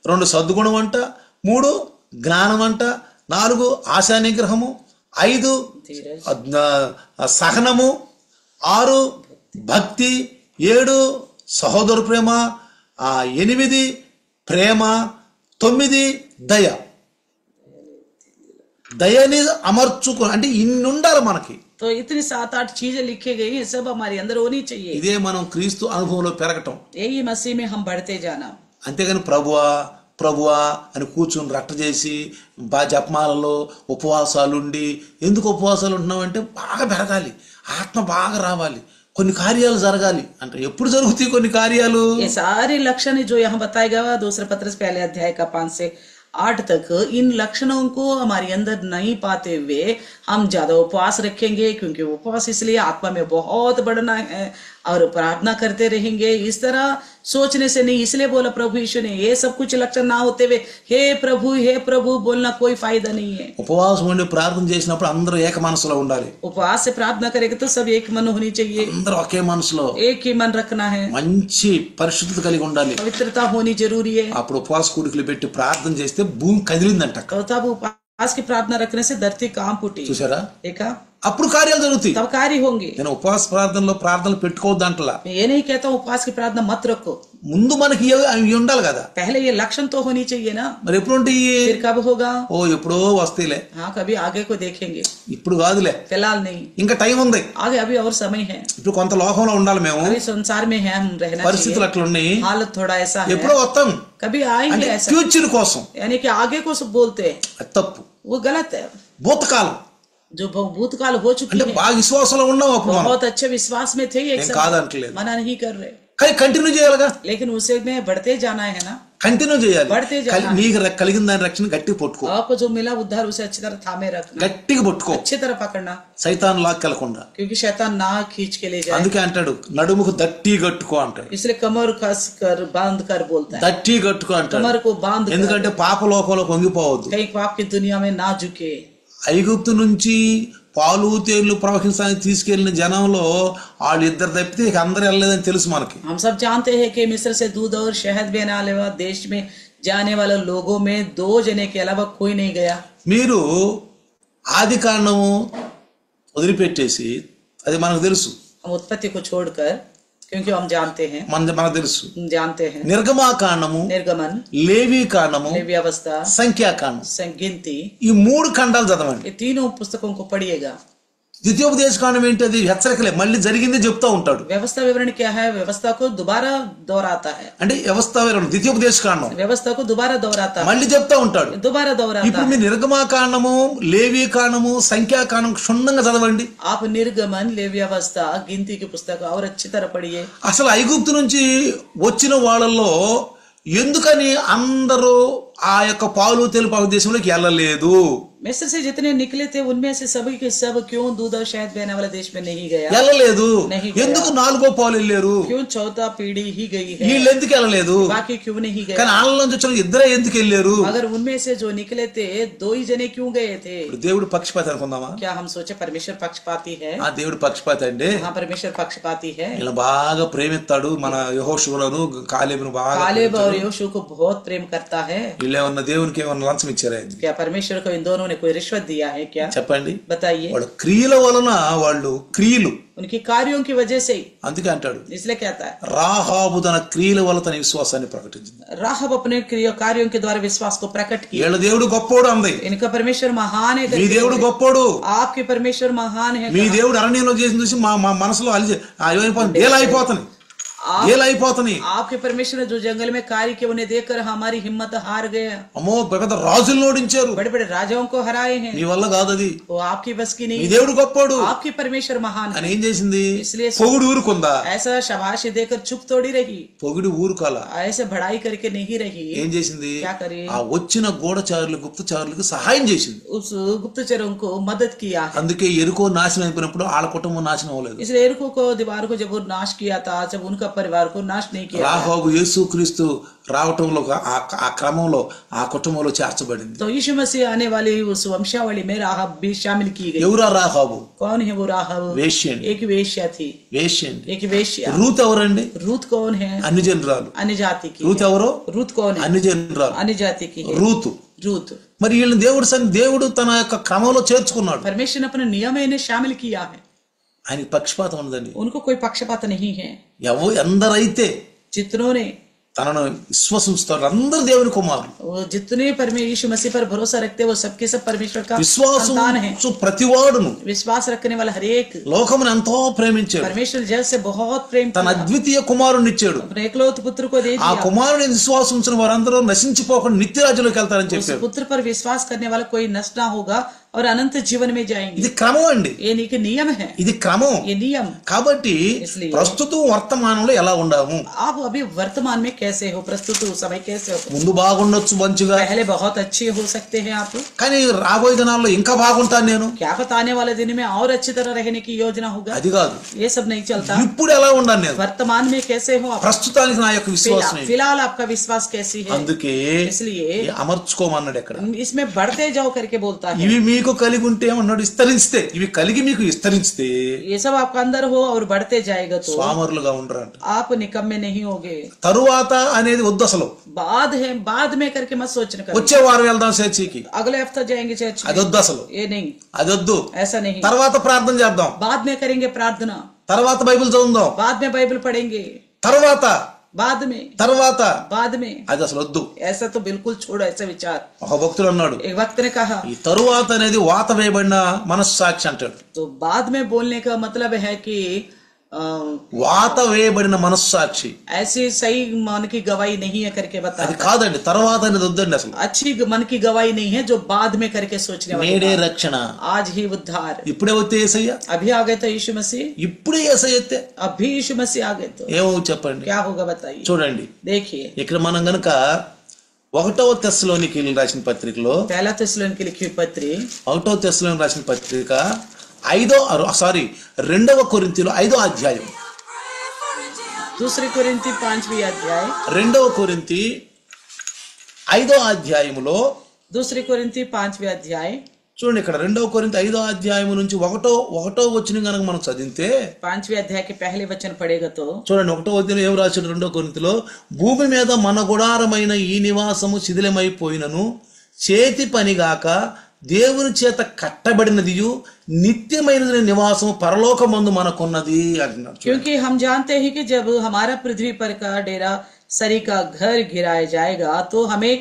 2 సద్గుణం అంట, 3 జ్ఞానం అంట, 4 ఆశా నిగ్రహము, 5 సహనము, 6 భక్తి, 7 సహోదర ప్రేమ, 8 ప్రేమ, 9 దయ. దయని అమర్చుకో అంటే ఇన్ని ఉండాలి మనకి. तो इतनी 7-8 चीजें लिखी गई हैं, सब हमारे अंदर होनी चाहिए। ఇదే మనం క్రీస్తు అనుభవంలో పెరగటం. यही मसीह में हम बढ़ते जाना। అంతేగాని ప్రభువా అని కూర్చుని రట్ట చేసి జపమాలలో ఉపవాసాలుండి, ఎందుకు ఉపవాసాలు ఉంటున్నామంటే బాగా పెరగాలి, ఆత్మ బాగా రావాలి, కొన్ని కార్యాలు జరగాలి అంటే. ఎప్పుడు జరుగుతాయి కొన్ని కార్యాలు? ये सारे लक्षण जो यहाँ बताया गया 2 पत्रस पहले अध्याय का 5 से 8 तक इन लक्षणों को हमारे अंदर नहीं पाते हुए हम ज्यादा उपवास रखेंगे, क्योंकि उपवास इसलिए आत्मा में बहुत बढ़ना है और प्रार्थना करते रहेंगे। इस तरह सोचने से नहीं, इसलिए बोला प्रभु यीशु ने, ये सब कुछ लक्षण ना होते हुए हे प्रभु बोलना कोई फायदा नहीं है। ఉపవాసం ఉండి ప్రార్థన చేసినప్పుడు అందరూ ఏక మనసులో ఉండాలి। उपवास से प्रार्थना करेंगे तो सब एक मन होनी चाहिए, అందరూ ఒకే మనసులో एक ही मन रखना है, మంచి పరిశుద్ధత కలిగి ఉండాలి। पवित्रता होनी जरूरी है। అప్పుడు ఉపవాస కూడికలు పెట్టి ప్రార్థన చేస్తే భూమి కదిలిందంట। तब उपवास की प्रार्थना रखने से धरती काम फूटी, చూసారా? देखा? అప్పుడు కార్యాలు జరుగుతాయి, तब कार्य होंगे। నేను ఉపవాస ప్రార్థనలో ప్రార్థనలు పెట్టుకోవద్దు అంటలా, ये नहीं कहता उपवास की प्रार्थना मत रखो, ముందు మనకి ఇవి ఉండాలి కదా। पहले ये लक्षण तो होनी चाहिए ना। మరి ఎప్పుడు ఉంటాయి? फिर कब होगा? ఓ ఎప్పుడో వస్తాయిలే, हाँ, कभी आगे को देखेंगे, ఇప్పుడు కాదులే, फिलहाल नहीं, ఇంకా టైం ఉంది, आगे अभी और समय है। ఇప్పుడు కొంత లోకంలో ఉండాలి మేము, अभी संसार में है, हम रहना పరిస్థితులు चाहिए, అట్లా ఉన్నాయి, हालत थोड़ा ऐसा है, ఎప్పుడో వస్తాం कभी आएंगे అంటే ऐसा, ఫ్యూచర్ కోసం। यानी कि आगे को सब बोलते हैं, అది తప్పు, वो गलत है। భూతకాలం जो भूतकाल हो चुकी అంటే है, బాగా విశ్వాసంలో ఉన్నాం అప్పుడు మనం, बहुत अच्छे विश्वास में थे, एक నేను समय కాదంటలేదు, मना नहीं कर रहे, కానీ కంటిన్యూ చేయాలిగా, लेकिन उसे में बढ़ते जाना है ना, కంటిన్యూ చేయాలి। बढ़ते जाना है। నీకు కలిగిన దాని రక్షణ గట్టిగా పట్టుకో, आपको जो मिला उद्धार उसे अच्छी तरह थामे रखना, గట్టిగా పట్టుకో, अच्छी तरह पकड़ना, సైతాన్ లాక్కెళ్ళకుండా। क्योंकि शैतान ना खींच के ले जाए। అందుకే అంటాడు నడుముకు దట్టి కట్టుకో అంటాడు, इसलिए कमर कस कर बांध कर बोलता है, దట్టి కట్టుకో అంటాడు, कमर को बांध कर, ఎందుకంటే పాప లోకంలో పొంగిపోవద్దు। कहीं पाप की दुनिया में ना झुके। ఐగుప్తు నుంచి పాలు తేళ్లు ప్రవహించడానికి తీసుకెళ్లిన జనంలో వాళ్ళు ఇద్దరు తప్పితే ఇక అందరూ వెళ్ళలేదని తెలుసు మనకి। हम सब जानते हैं कि मिस्र से दूध और शहद बहने वाले देश में जाने वाले लोगों में 2 जने के अलावा कोई नहीं गया। మీరు ఆది కాండము వదిలిపెట్టేసి, అది మనకు తెలుసు, हम उत्पत्ति को छोड़कर, क्योंकि हम जानते हैं, మనకు తెలుసు, जानते हैं నిర్గమాకాండము, निर्गमन, లేవి కాండము, व्यवस्था, సంఖ్యాకాండం, गिनती, ఈ 3 ఖండాలు చదవండి। ये तीनों पुस्तकों को पढ़िएगा। ద్వితీయోపదేశ కాండం ఏంటి? అది హెచ్చరికలే, మళ్ళీ జరిగింది చెప్తా ఉంటాడు। व्यवस्था विवरण क्या है? व्यवस्था को दोबारा दोहराता है, అంటే వ్యవస్థ వివరణ ద్వితీయోపదేశ కాండం व्यवस्था को दोबारा दोहराता है, మళ్ళీ చెప్తా ఉంటాడు, दोबारा दोहराता ఇప్పుడు है। మీరు నిర్గమాకాండము, లేవి కాండము, సంఖ్యాకాండం క్షుణ్ణంగా చదవండి। आप निर्गमन, लेवी अवस्था, गिनती की पुस्तक और अच्छी तरह पढ़िए। అసలు ఐగుప్తు నుంచి వచ్చిన వాళ్ళల్లో ఎందుకని అందరూ ఆ యొక్క పాలు తెలుపు దేశంలోకి వెళ్ళలేదు? मिस्र से जितने निकले थे उनमें से सभी के सब क्यों दूध और शहद बहने वाले देश में नहीं गया? వెళ్ళలేదు। नहीं गया। ఎందుకు 4వ పాలు వెళ్ళారు? क्यों चौथा पीढ़ी ही गई है? వీళ్ళు ఎందుకు వెళ్ళలేదు? बाकी क्यों नहीं गए? కానీ వాళ్ళ నుంచి వచ్చిన ఇద్దరే ఎందుకు వెళ్ళారు? मगर उनमें से जो निकले थे 2 ही जने क्यों गए थे? ఇప్పుడు దేవుడు పక్షపాతి అనుకుందామా? क्या हम सोचे परमेश्वर पक्षपाती है? ఆ దేవుడు పక్షపాతి అండి, हाँ, परमेश्वर पक्षपाती है। ఇలా బాగా ప్రేమిస్తాడు, మన యెహోషువను కాలేబును బాగా कालेब और योशू को बहुत प्रेम करता है। వీళ్ళేమన్నా దేవునికి ఏమన్నా లంచం ఇచ్చారా? क्या परमेश्वर को इन दोनों ने कोई रिश्वत दिया है क्या? చెప్పండి। बताइए। వాళ్ళ క్రియల వలన, వాళ్ళు క్రియలు, उनकी कार्यों की वजह से, అందుకే అంటాడు इसलिए कहता है రాహాబు తన క్రియల వల్ల తన విశ్వాసాన్ని ప్రకటించింది। राहब अपने कार्यों के द्वारा विश्वास को प्रकट किया। వీళ్ళ దేవుడు గొప్పోడు అంది, इनका परमेश्वर महान है। మీ దేవుడు గొప్పోడు, आपके परमेश्वर महान है। మీ దేవుడు అరణ్యంలో చేసిన చూసి మా మనసులో ఏలైపోతుంది। आपके परमेश्वर ने जो जंगल में कार्य किया उन्हें देखकर हमारी हिम्मत हार गया। అమ్మో పెద్ద రాజులను ఓడించారు, बड़े बड़े राजाओं को हराए हैं, నీ వల్ల కాదు అది, वो आपकी बस की మీ नहीं। దేవుడు గొప్పోడు आपकी परमेश्वर महान అని है। ఏం చేసింది? इसलिए పొగుడు ఊరుకుందా? ऐसा शाबाशी देकर चुप थोड़ी रही, పొగుడు ఊరుకోల, ऐसे बढ़ाई करके नहीं रही। ఏం చేసింది? क्या करे? ఆ వచ్చిన గూఢచారులు, గుప్తచారులకు సహాయం చేసింది। उस गुप्तचरों को मदद किया है। అందుకే ఎరుకో నాశనం అయిపోయినప్పుడు వాళ్ళ కుటుంబం నాశనం అవ్వలేదు। इसलिए एरिको को दीवार को जब वो नाश किया था, जब उनका परिवार को नाश नहीं किया, రాహాబు యేసుక్రీస్తు రావటంలో ఆ క్రమంలో ఆ కుటుంబంలో చేర్చబడింది। तो यीशु मसीह आने वाली उस वंशावली में राहब भी शामिल की गई। ఎవరా రాహాబు? कौन है वो राहब? వేశ్యండి, एक वेश्या थी। వేశ్యండి। एक वेश्या। రూత్ ఎవరండి? रूत कौन है? అన్ని జనరాలు। अन्य जाति की। రూత్ ఎవరు? रूत कौन है? అన్ని జనరాలు। अन्य जाति की है। రూతు। रूत। మరి వీళ్ళని దేవుడు తన యొక్క క్రమంలో చేర్చుకున్నాడు। परमेश्वर ने अपने नियम में इन्हें शामिल किया है। ఆయనకి పక్షపాతం ఉండదండి। उनको कोई पक्षपात नहीं है। ఎందరైతే जितनों ने తనను విశ్వసిస్తారు అందరూ దేవుని కుమారులు। वो जितने यीशु मसीह पर भरोसा रखते वो सबके सब परमेश्वर का విశ్వాసం संतान है। ప్రతివాడును विश्वास रखने वाला हर एक లోకమును ఎంతో ప్రేమించాడు, परमेश्वर जगत से बहुत प्रेम తన किया, అద్వితీయ కుమారుని ఇచ్చాడు। अपने एकलौते पुत्र को दे ఆ दिया। కుమారుని విశ్వాసం ఉంచిన వారందరూ నశించిపోకుండా నిత్య రాజ్యంలోకి వెళ్తారని उस చెప్పారు। पुत्र पर विश्वास करने वाला कोई नष्ट ना होगा, और अनंत जीवन में जाएंगे। ఇది క్రమం అండి, ये एक नियम है, ఇది క్రమం. ये नियम। కాబట్టి इसलिए ప్రస్తుతం వర్తమానంలో ఎలా ఉండాము, आप अभी वर्तमान में कैसे हो, प्रस्तुत हो, समय कैसे हो। ముందు బాగుండొచ్చు మంచిగా, पहले बहुत अच्छे हो सकते हैं आप, కానీ రాబోయే దినాల్లో ఇంకా బాగుంటాను నేను, क्या पता आने वाले दिन में और अच्छी तरह रहने की योजना होगा। అది కాదు. ये सब नहीं चलता। ఇప్పుడు ఎలా ఉండాను నేను, वर्तमान में कैसे हो आप, ప్రస్తుతానికి నా యొక్క విశ్వాసం ఏంటి? फिलहाल आपका विश्वास कैसी है। అందుకే इसलिए అమర్చుకోమన్నాడు ఇక్కడ. इसमें बढ़ते जाओ करके बोलता है। ఇవి మీకు కలిగి ఉంటే ఏమన్నాడు, విస్తరిస్తే, ఇవి కలిగి మీకు విస్తరిస్తే ये सब आपका अंदर हो और बढ़ते जाएगा तो స్వామరులుగా ఉండరంట. आप निकम्मे नहीं होगे। తరువాత అనేది వద్దు అసలు, बाद है, बाद में करके मत सोचना कर। వచ్చే వారం వెళ్దాం చర్చికి, अगले हफ्ता जाएंगे चर्च में, అది వద్దు అసలు, ये नहीं, అది వద్దు. ऐसा नहीं। తర్వాత ప్రార్థన చేద్దాం, बाद में करेंगे प्रार्थना, తర్వాత బైబిల్ చదువుదాం, बाद में बाइबल पढ़ेंगे, తర్వాత बाद में, తర్వాత बाद में, అది అసలు వద్దు. ऐसा तो बिल्कुल छोड़ो ऐसा विचार। ఒక భక్తుడు అన్నాడు, एक वक्त ने कहा, ఈ తరువాత అనేది వాత వేయబడిన మనస్సాక్షి అంటాడు. तो बाद में बोलने का मतलब है कि వాత వేయబడిన మనస్సాక్షి, ऐसी सही मन की गवाही नहीं है करके बता। అది కాదండి, తర్వాత అనేది వద్దండి అసలు. अच्छी मन की गवाही नहीं है जो बाद में करके सोचने वाली నేడే बात। రక్షణ, आज ही उद्धार। ఇప్పుడే వస్తే యేసయ్య, अभी आ गए तो यीशु मसीह, ఇప్పుడే యేసయ్య ఎత్తే अभी यीशु मसीह आ गए तो ఏమో చెప్పండి. क्या होगा बताइए। చూడండి देखिए ఇక్కడ మనం గనుక 1వ తెస్సలోనికీయులకు రాసిన పత్రికలో, पहला थिस्सलुनीके लिखी हुई पत्री, 1వ తెస్సలోనికి రాసిన పత్రిక 2వ కొరింథీయులు 5వ అధ్యాయం, दूसरी कोरिन्थी 5वीं अध्याय, 2వ కొరింథీ 5వ అధ్యాయములో, दूसरी कोरिन्थी 5वीं अध्याय, చూడండి ఇక్కడ 2వ కొరింథీ 5వ అధ్యాయము నుంచి ఒకటో వచనం గనుక మనం చదివితే, 5वीं अध्याय के पहले वचन पढ़ेगा तो చూడండి 1వ అధ్యాయం ఏం రాశాడు 2వ కొరింథీలో, భూమి మీద మన గుడారమైన ఈ నివాసము శిథిలమైపోయినను చేతి పనిగాక దేవుని చేత కట్టబడినదియు నిత్యమైనది నివాసము పరలోకమందు మనకున్నది అంటున్నాడు. क्योंकि हम जानते हैं कि जब हमारा पृथ्वी पर का डेरा सरी का घर गिराया जाएगा तो हमें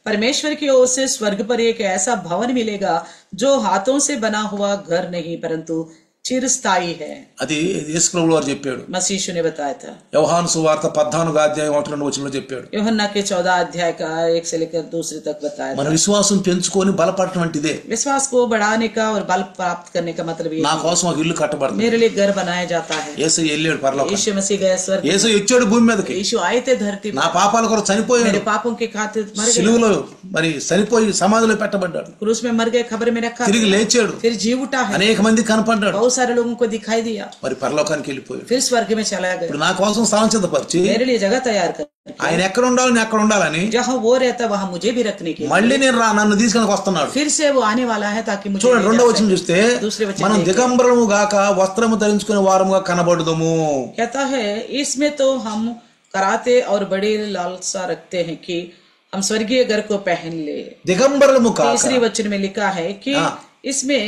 परमेश्वर की ओर से स्वर्ग पर एक ऐसा भवन मिलेगा जो हाथों से बना हुआ घर नहीं परंतु चिरस्थायी है। అది యేసుప్రభువు వారు చెప్పాడు. मसीह ने बताया था। యోహాను సువార్త 14వ అధ్యాయం 1-2 వచనంలో చెప్పాడు. यूहन्ना के 14 अध्याय का 1 से लेकर 2 तक बताया మన था। విశ్వాసం పెంచుకొని బలపడటం వంటిదే. विश्वास को बढ़ाने का और बल प्राप्त करने का मतलब ये నా కోసం ఒక ఇల్లు కట్టబడుతుంది. मेरे लिए घर बनाया जाता है। యేసు వెళ్ళాడు పరలోకం, यीशु मसीह गया स्वर्ग, యేసు వచ్చాడు భూమి మీదకి, यीशु आए थे धरती నా पर, పాపాల కొరకు చనిపోయాడు, मेरे पापों के खातिर मर गए, సిలువలో మరి చనిపోయి సమాధిలో పెట్టబడ్డాడు, क्रूस में मर गए, खबर में रखा, తిరిగి లేచాడు, फिर जी उठा है, అనేక మంది కనపడ్డాడు, बहुत सारे लोगों को दिखाई दिया, మరి పరలోకానికి వెళ్ళిపోయాడు. फिर स्वर्ग में चला गया। ఇప్పుడు నా కోసం స్థలం సిద్ధపరిచి मेरे लिए जगह तैयार कर, ఆయన ఎక్కడ ఉండాలి నేను ఎక్కడ ఉండాలని जहाँ वो रहता वहाँ मुझे भी रखने के लिए మళ్ళీ నేను నన్ను తీసుకొని వస్తున్నాడు. फिर से वो आने वाला है ताकि मुझे చూడండి ले 2వ जा వచనం सके। చూస్తే, दूसरे वचन మనం देखिए। దిగంబరము గాక వస్త్రము ధరించుకునే వారముగా కనబడుదము. कहता है इसमें तो हम कराते और बड़ी लालसा रखते हैं कि हम स्वर्गीय घर को पहन ले। దిగంబరము కాక, तीसरी वचन में लिखा है कि हाँ। इसमें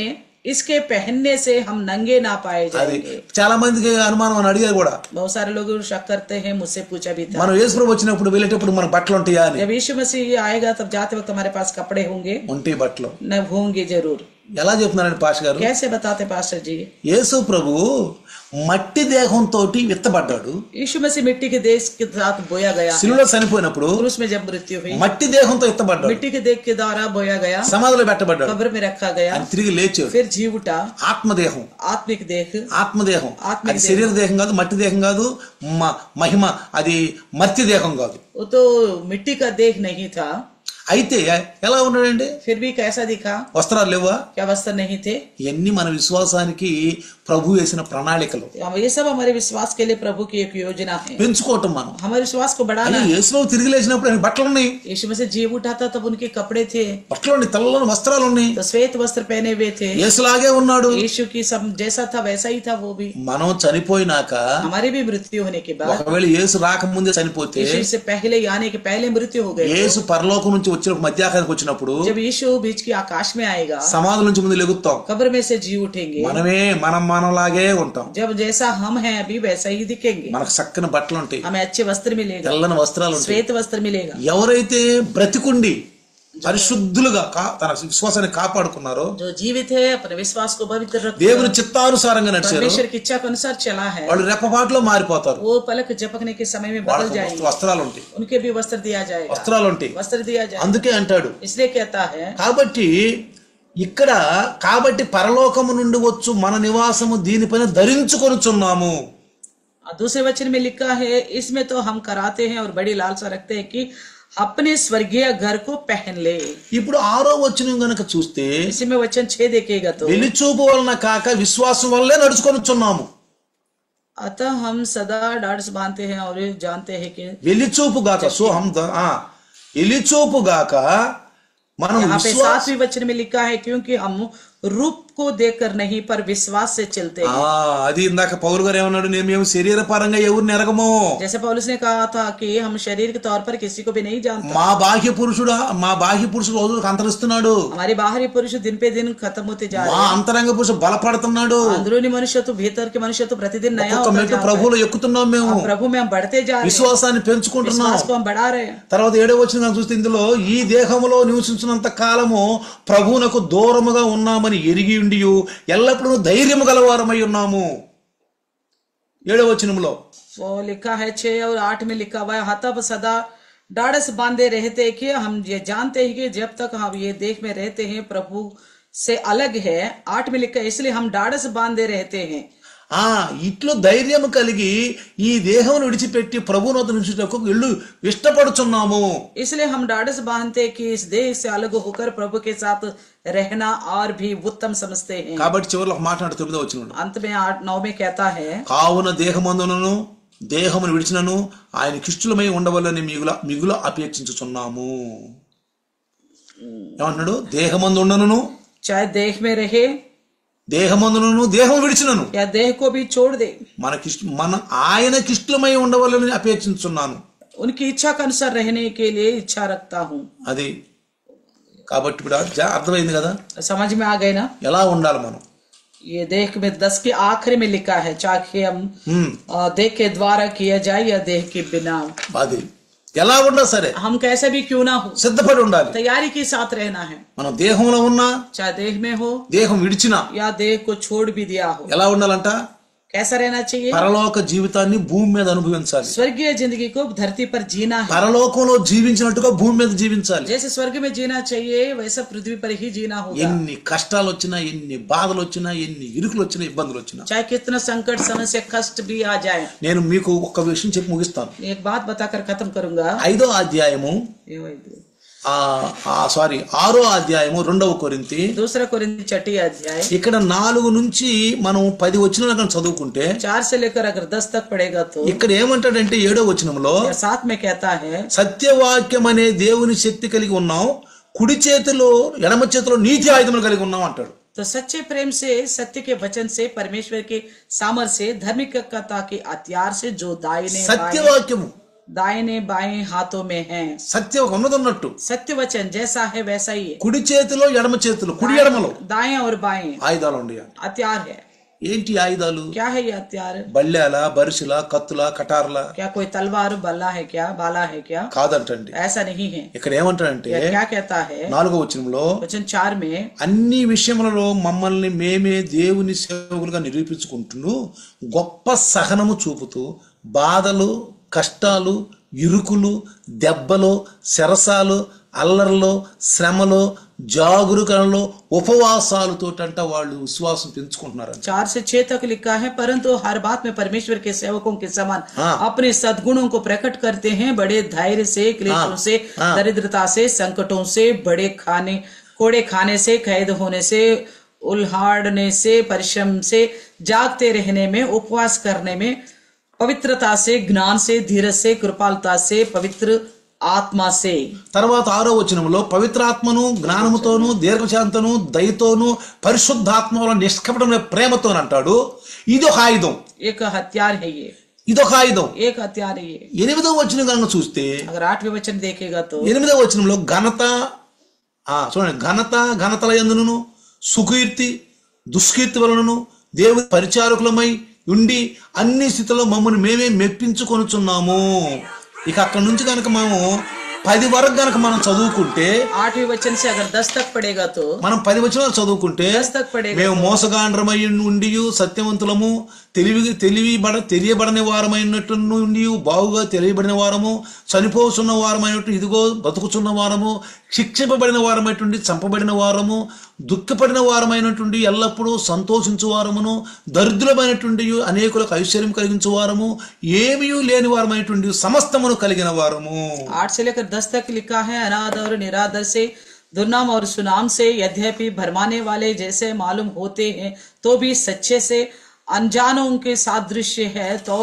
इसके पहनने से हम नंगे ना पाए అది जाएंगे। చాలా మందికి అనుమానం అని అడిగారు కూడా, बहुत सारे लोग शक करते हैं, मुझसे पूछा भी था, మనం యేసుప్రభు వచ్చినప్పుడు వెళ్ళేటప్పుడు మనకు బట్టలు ఉంటాయా అని. जब यीशु मसीह आएगा तब जाते वक्त हमारे पास कपड़े होंगे? ఉంటాయి బట్టలు. न होंगे जरूर। ఎలా చెప్తున్నారండి పాష గారు, कैसे बताते पास्टर जी? యేసు ప్రభు మట్టి దేహంతో విత్తబడ్డాడు, यीशु मसीह मिट्टी के देश के साथ बोया गया, శిలువలో చనిపోయినప్పుడు क्रूस में जब मृत्यु हुई మట్టి దేహంతో విత్తబడ్డాడు, मिट्टी के देह के द्वारा बोया गया, సమాధిలో పెట్టబడ్డాడు, कब्र में रखा गया, ఆయన తిరిగి లేచాడు. फिर जी उठा। ఆత్మదేహం, आत्मिक देह, ఆత్మదేహం ఆత్మిక అది శరీర దేహం కాదు, మట్టి దేహం కాదు, మహిమ అది మర్త్య దేహం కాదు. वो तो मिट्टी का देह नहीं था। అయితే ఎలా ఉన్నాడండి, फिर भी कैसा दिखा? వస్త్రాలు లేవా? क्या वस्त्र नहीं थे? ఇవన్నీ మన విశ్వాసానికి ప్రభు వేసిన ప్రణాళికలు. ये सब हमारे विश्वास के लिए प्रभु की एक योजना है। పెంచుకోవటం మనం. हमारे विश्वास को बढ़ाना है। యేసుప్రభు తిరిగి లేచినప్పుడు ఆయన బట్టలు ఉన్నాయి, यीशु मसीह जी उठा था तब उनके कपड़े थे, బట్టలు ఉన్నాయి, తెల్లని వస్త్రాలు ఉన్నాయి, तो श्वेत वस्त्र पहने हुए थे। యేసులాగే ఉన్నాడు. यीशु की सब जैसा था वैसा ही था वो भी। మనం చనిపోయినాక, हमारी भी मृत्यु होने के बाद, ఒకవేళ యేసు రాకముందే చనిపోతే, यीशु से पहले आने के पहले मृत्यु हो गई, యేసు పరలోకం నుంచి వచ్చినప్పుడు మధ్యాకాశానికి వచ్చినప్పుడు जब यीशु बीच की आकाश में आएगा, సమాధుల నుంచి ముందు లెగుతాం, कब्र में से जी उठेंगे, మనలాగే ఉంటాం. जब जैसा हम हैं अभी वैसा ही दिखेंगे। మనకు చక్కని బట్టలు ఉంటాయి, हमें अच्छे वस्त्र मिलेगा, తెల్లని వస్త్రాలు ఉంటాయి. श्वेत वस्त्र मिलेगा। ఎవరైతే బ్రతికుండి పరిశుద్ధులుగా తన విశ్వాసాన్ని కాపాడుకున్నారో, जो जीवित है अपने विश्वास को पवित्र रखते దేవుని చిత్తానుసారంగా నడిచారు, परमेश्वर की इच्छा के अनुसार चला है, వాళ్ళు రెప్పపాటులో మారిపోతారు. वो पलक झपकने के समय में बदल వాళ్ళకు जाएंगे, వస్త్రాలు ఉంటాయి, उनके भी वस्त्र दिया जाएगा, వస్త్రాలు ఉంటాయి. वस्त्र दिया जाएगा। అందుకే అంటాడు, इसलिए कहता है కాబట్టి ఇక్కడ కాబట్టి పరలోకము నుండి వచ్చు మన నివాసము దీనిపైన ధరించుకొనుచున్నాము. दूसरे वचन में लिखा है, इसमें तो हम कराते हैं और बड़ी लालसा रखते हैं कि अपने स्वर्गीय घर को पहन ले. ఇప్పుడు 6వ వచనం గనక చూస్తే इसी में वचन 6 देखेगा तो, వెలిచూపు వలన కాక విశ్వాసం వల్లే నడుచుకొనుచున్నాము. अतः हम सदा डांस बांधते हैं और जानते हैं कि వెలిచూపు గాక సో हम వెలిచూపు గాక మనం यहाँ पे 7वें वचन में लिखा है, क्योंकि हम रूप को देखकर नहीं पर विश्वास से चलते हैं. అది ఇందాక పౌలు గారు ఏమన్నాడు, మేము శరీర పరంగా ఎవరిని ఎరగము. जैसे पौलुस ने कहा था कि हम शरीर के तौर पर किसी को भी नहीं जानते. మా బాహ్య పురుషుడు రోజులకు అంతరిస్తున్నాడు. हमारी बाहरी पुरुष दिन पे दिन खत्म होते जा रहे మా అంతరంగ పురుషుడు బలపడుతున్నాడు. अंदरूनी मनुष्य तो भीतर के मनुष्य तो प्रतिदिन नया होता जा रहा है. ప్రభువులో ఎక్కుతున్నాం మేము. प्रभु में हम बढ़ते जा रहे हैं, విశ్వాసాన్ని పెంచుకుంటున్నాం. विश्वास को हम बढ़ा रहे हैं. తర్వాత 7వ వచనం చూస్తే ఇందులో ఈ దేహములో నివసించినంత కాలము ప్రభువునకు దూరముగా ఉన్నామని ఎరిగి ఉండి ఎల్లప్పుడూ ధైర్యము గలవారమై ఉన్నాము. 7వ వచనంలో वो लिखा है 6 और 8 में लिखा हुआ है, तब सदा डाढ़स बांधे रहते कि हम ये जानते हैं कि जब तक हम ये देह में रहते हैं प्रभु से अलग है. 8 में लिखा है, इसलिए हम डाढ़स बांधे रहते हैं. ఇట్లు ధైర్యము కలిగి ఈ దేహమును విడిచిపెట్టి ప్రభువును నిలుచుటకు ఇల్లు ఇష్టపడుచున్నాము. इसलिए हम डाढ़स बांधते कि इस देह से अलग होकर प्रभु के साथ रहना और भी उत्तम समझते हैं. కాబట్టి చివరిలో ఒక మాట అంటాడు 9వ వచనంలో, अंत में 8-9 में कहता है, కావున దేహమందును దేహమును విడిచినను ఆయన కిష్టులమై ఉండవలని మిగుల అపేక్షించుచున్నాము. ఏమన్నాడు? దేహమందు ఉండను, చాహే దేహ మే రహే, దేహమందును దేహం విడిచినను, యా దేహ కో భీ చోడ్ దే, మన ఆయన కిష్టులమై ఉండవలని అపేక్షించున్నాను. ఉనికి ఇచ్ఛా కే అనుసార్ రహనే కే లియే ఇచ్ఛా రఖతా హూ. అది కాబట్టి ఇప్పుడు అర్థమైంది కదా, సమझ में आ गए ना ఎలా ఉండాలి మనం. ये देह में 10 के आखिरी में लिखा है, चाहे हम देह के द्वारा किया जाए या देह के बिना. అది ఎలా ఉన్నా సరే हम कैसे भी क्यों ना हो సిద్ధపడి ఉండాలి, तैयारी के साथ रहना है. మనం దేహంలో ఉన్నా, चाहे देह में हो, దేహం విడిచినా या देह को छोड़ भी दिया हो, ఎలా ఉండాలంట? कैसा रहना चाहिए? పరలోక జీవితాన్ని భూమి మీద అనుభవించాలి. స్వర్గీయ जिंदगी को धरती पर जीना है. పరలోకంలో జీవించినట్టుగా భూమి మీద జీవించాలి. जैसे स्वर्ग में जीना चाहिए वैसा पृथ्वी पर ही जीना होगा. ఎన్ని కష్టాలు వచ్చినా, ఎన్ని బాధలు వచ్చినా, ఎన్ని ఇరుకులు వచ్చినా, ఇబ్బందులు వచ్చినా, चाहे कितना संकट समस्या कष्ट भी आ जाए. నేను మీకు ఒక విషయం చెప్పి ముగిస్తాను. एक बात बताकर खत्म करूंगा. 5వ అధ్యాయము 6వ అధ్యాయము 2వ కొరింథీ, दूसरा कोरिन्थी 6 अध्याय, ఇక్కడ 4 నుంచి మనం 10 వచనాలను చదువుకుంటే 4 से लेकर अगर 10 तक पढ़ेगा तो ఇక్కడ ఏమంటాడంటే 7వ వచనంలో 7 में कहता है, సత్యవాక్యం అనే దేవుని శక్తి కలిగి ఉన్నాం, కుడి చేతిలో ఎడమ చేతిలో నీతి ఆయుధములు కలిగి ఉన్నాం అంటాడు. तो सच्चे प्रेम से, सत्य के वचन से, परमेश्वर के सामर्थ्य से, धार्मिकता के हथियार से जो दाहिने सत्यवाक्यము दाहिने बाएं हाथों में है. సత్యం ఉన్నదన్నట్టు సత్య వచన్ जैसा है वैसा ही है. కుడి చేతిలో ఎడమ చేతిలో, కుడి ఎడమలో दाएं और बाएं ఆయుధాలు ఉండాలి. हथियार है. ఏంటి ఆయుధాలు? क्या है ये हथियार? బల్లేల, బరిసెల, కత్తుల, కటార్ల. क्या कोई तलवार बल्ला है क्या, बाला है क्या? కాదంటండి, ऐसा नहीं है. ఇక్కడ ఏమంటాడంటే, क्या कहता है 4వ వచనంలో, వచన 4 में, అన్ని విషయములలో మమ్మల్ని మేమే దేవుని సేవకులుగా నిరూపించుకుంటూ గొప్ప సహనము చూపుతూ బాధలు, కష్టాలు, ఇరుకులు, దెబ్బలు, శరసాలు, అల్లర్లు, శ్రమలు, జాగరూకతలో, ఉపవాసాలతోటంట వాళ్ళు విశ్వాసం పెంచుకుంటున్నారు. 4 से 6 तक लिखा है, परंतु हर बात में परमेश्वर के सेवकों के समान अपने सद्गुणों को प्रकट करते हैं. बड़े धैर्य से, क्लेशों से, दरिद्रता से, संकटों से, बड़े कोड़े खाने से, कैद होने से, उल्हाड़ने से, परिश्रम से, जागते रहने में, उपवास करने में, पवित्रता से, ज्ञान से, धीरज से, कृपालुता से, पवित्र ఆత్మ సే. తర్వాత 6వ వచనంలో పవిత్రాత్మను, జ్ఞానముతోను, దీర్ఘశాంతను, దయతోను, పరిశుద్ధాత్మల నిష్కపటమైన ప్రేమతోను అంటాడు. ఇదొక ఆయుధం. एक हथियार है ये. ఇదొక ఆయుధం. एक हथियार है ये. 8వ వచనం కనుక చూస్తే, अगर 8वें वचन देखेगा तो 8వ వచనంలో ఘనత, చూడండి, ఘనతల యందును సుకీర్తి దుష్కీర్తి వలనను దేవుని పరిచారకులమై ఉండి అన్ని స్థితిలో మమ్మల్ని మేమే మెప్పించుకొనుచున్నాము. ఇక అక్కడ నుంచి కనుక మేము 10 వరకు కనుక మనం చదువుకుంటే, 8वें वचन से अगर 10 तक पढ़ेगा तो మనం 10 వచనాలు చదువుకుంటే, 10 तक पढ़ेगा, మేము మోసగాండ్రమై ఉండి సత్యవంతులము, తెలియబడని వారమైనట్టు ఉండి బాగుగా తెలియబడిన వారము, చనిపోతున్న వారమైనట్టు ఇదిగో బతుకుచున్న వారము, శిక్షింపబడిన వారమైనటువంటి, చంపబడిన వారము, దుఃఖపడిన వారమైనటువంటి, ఎల్లప్పుడూ సంతోషించు వారమును, దరిద్రమైనటువంటి అనేకులకు ఐశ్వర్యం కలిగించు వారము, ఏమీ లేని వారమైనటువంటి సమస్తమును కలిగిన వారము. 8 से लेकर 10 तक लिखा है, अनाथ और निरादर से, दुर्नाम और सुनाम से, यद्यपि भरमाने वाले जैसे मालूम होते हैं तो भी सच्चे से, अनजानों के सादृश्य है तो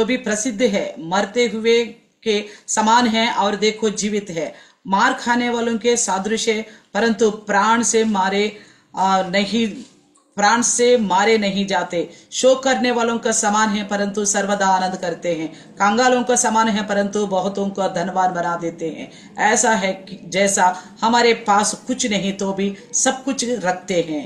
भी प्रसिद्ध है, मरते हुए के समान है और देखो जीवित है, मार खाने वालों के सादृश्य परंतु प्राण से मारे नहीं जाते, शोक करने वालों का समान है परंतु सर्वदा आनंद करते हैं, कंगालों का समान है परंतु बहुतों को धनवान बना देते हैं, ऐसा है जैसा हमारे पास कुछ नहीं तो भी सब कुछ रखते हैं.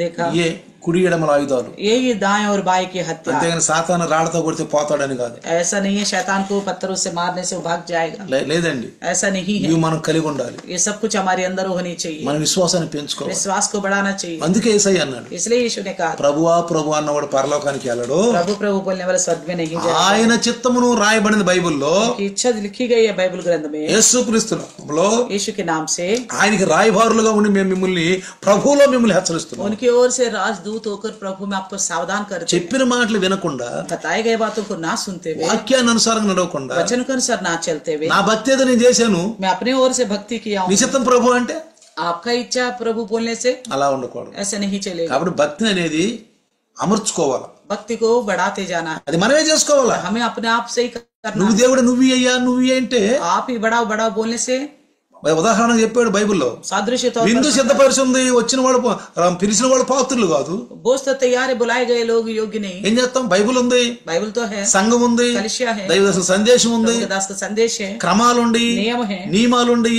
देखा, ये కుడి ఎడమల ఆయుధాలు, ये दाएं और बाएं की हत्या. అంతేగాని సాతాను రాళ్లతో కొడితే పోతాడని కాదు. ऐसा नहीं है शैतान को पत्थरों से मारने से वो भाग जाएगा. లేదండి, ऐसा नहीं है. ఇవి మనం కలిగి ఉండాలి. ये सब कुछ हमारे अंदर होनी चाहिए. మన విశ్వాసాన్ని పెంచుకోవాలి, विश्वास को बढ़ाना चाहिए. అందుకే యేసయ్య అన్నాడు, इसलिए यीशु ने कहा, ప్రభువా ప్రభు అన్నవాడు పరలోకానికి వెళ్ళడు, प्रभु प्रभु बोलने वाला स्वर्ग में नहीं जाएगा. ఆయన చిత్తమును రాయబడిన బైబిల్లో, की इच्छा लिखी गई है बाइबल ग्रंथ में, యేసుక్రీస్తులో यीशु के नाम से ఆయనకి రాయబారులుగా ఉండి మేము మిమ్మల్ని ప్రభువులో మిమ్మల్ని హెచ్చరిస్తున్నాం. उनकी ओर से राजदूत होकर प्रभु में आपको सावधान करते हैं. చెప్పిన మాటలు వినకుండా, बताए गए बातों को ना सुनते हुए, వాక్యాన్ని అనుసారంగా నడవకుండా, वचन के अनुसार ना चलते हुए, నా భక్తి ఏదో నేను చేశాను, मैं अपने ओर से भक्ति किया నీ हूँ, చిత్తం ప్రభు అంటే आपका इच्छा प्रभु बोलने से అలా ఉండకూడదు. ऐसा नहीं चलेगा. కాబట్టి భక్తిని అనేది అమర్చుకోవాలి, भक्ति को बढ़ाते जाना है, అది మనమే చేసుకోవాలా. हमें अपने आप से ही करना. నువ్వు దేవుడు, నువ్వు అయ్యా, నువ్వు అంటే आप ही बढ़ाओ बढ़ाओ बोलने से, ఉదాహరణ చెప్పాడు బైబిల్లో, सादृश्य तौर విందు సిద్ధపరిచింది, వచ్చిన వాడు పిలిచిన వాడు పాత్రులు కాదు. बोझ तो तैयार है, बुलाए गए लोग योग्य नहीं. ఏం చేస్తాం, బైబిల్ ఉంది, बाइबल तो है, సంఘం ఉంది, कलिसिया है, దైవ సందేశం ఉంది, दास का संदेश है, క్రమాలుండి, नियम है, నియమాలుండి,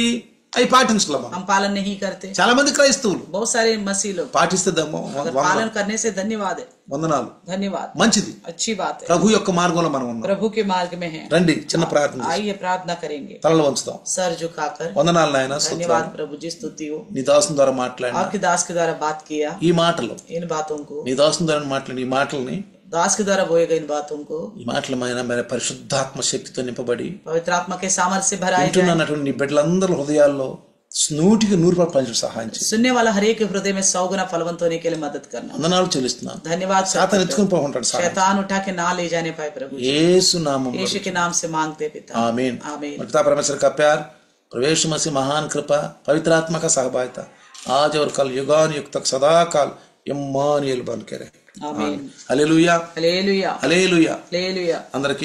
అవి పాటించలేము. हम पालन नहीं करते. చాలా మంది క్రైస్తవులు बहुत सारे मसीह लोग పాటిస్తే अगर पालन करने से धन्यवाद है, వందనాలు, धन्यवाद, మంచిది. अच्छी बात है. ప్రభు యొక్క మార్గంలో మనం ఉన్నాం. प्रभु के मार्ग में है. రండి చిన్న ప్రార్థన చేద్దాం. आइए प्रार्थना करेंगे, తలలు వంచుదాం. सर झुकाकर. వందనాలు నాయన, धन्यवाद प्रभु जी, स्तुति हो. నీ దాసుని ద్వారా మాట్లాడిన आपके दास के द्वारा बात किया ఈ మాటలు, इन बातों को, నీ దాసుని ద్వారా మాట్లాడిన ఈ మాటల్ని, दास के द्वारा बोए गए इन बातों को, ఈ మాటల మన పరిశుద్ధాత్మ శక్తితో నింపబడి पवित्र आत्मा के सामर्थ्य से भराए जाए. వింటున్నటువంటి నీ బిడ్డలందరి హృదయాల్లో 100% పంచు సహాయం చేయి. सुनने वाला हर एक हृदय में 100 गुना फलवंत होने के लिए मदद करना. వందనాలు చెల్లిస్తున్నాను. धन्यवाद. సాతాను ఎత్తుకొని పోకుంటాడు, शैतान उठा के ना ले जाने पाए प्रभु. యేసు నామములో यीशु के नाम से मांगते पिता, आमीन. आमीन. पिता परमेश्वर का प्यार, प्रवेश मसीह महान कृपा, पवित्र आत्मा का सहभागिता आज और कल युगान युग तक सदा काल इम्मानुएल बन के रहे. आमीन. Hallelujah, hallelujah, hallelujah. हालेलुया. అందరికీ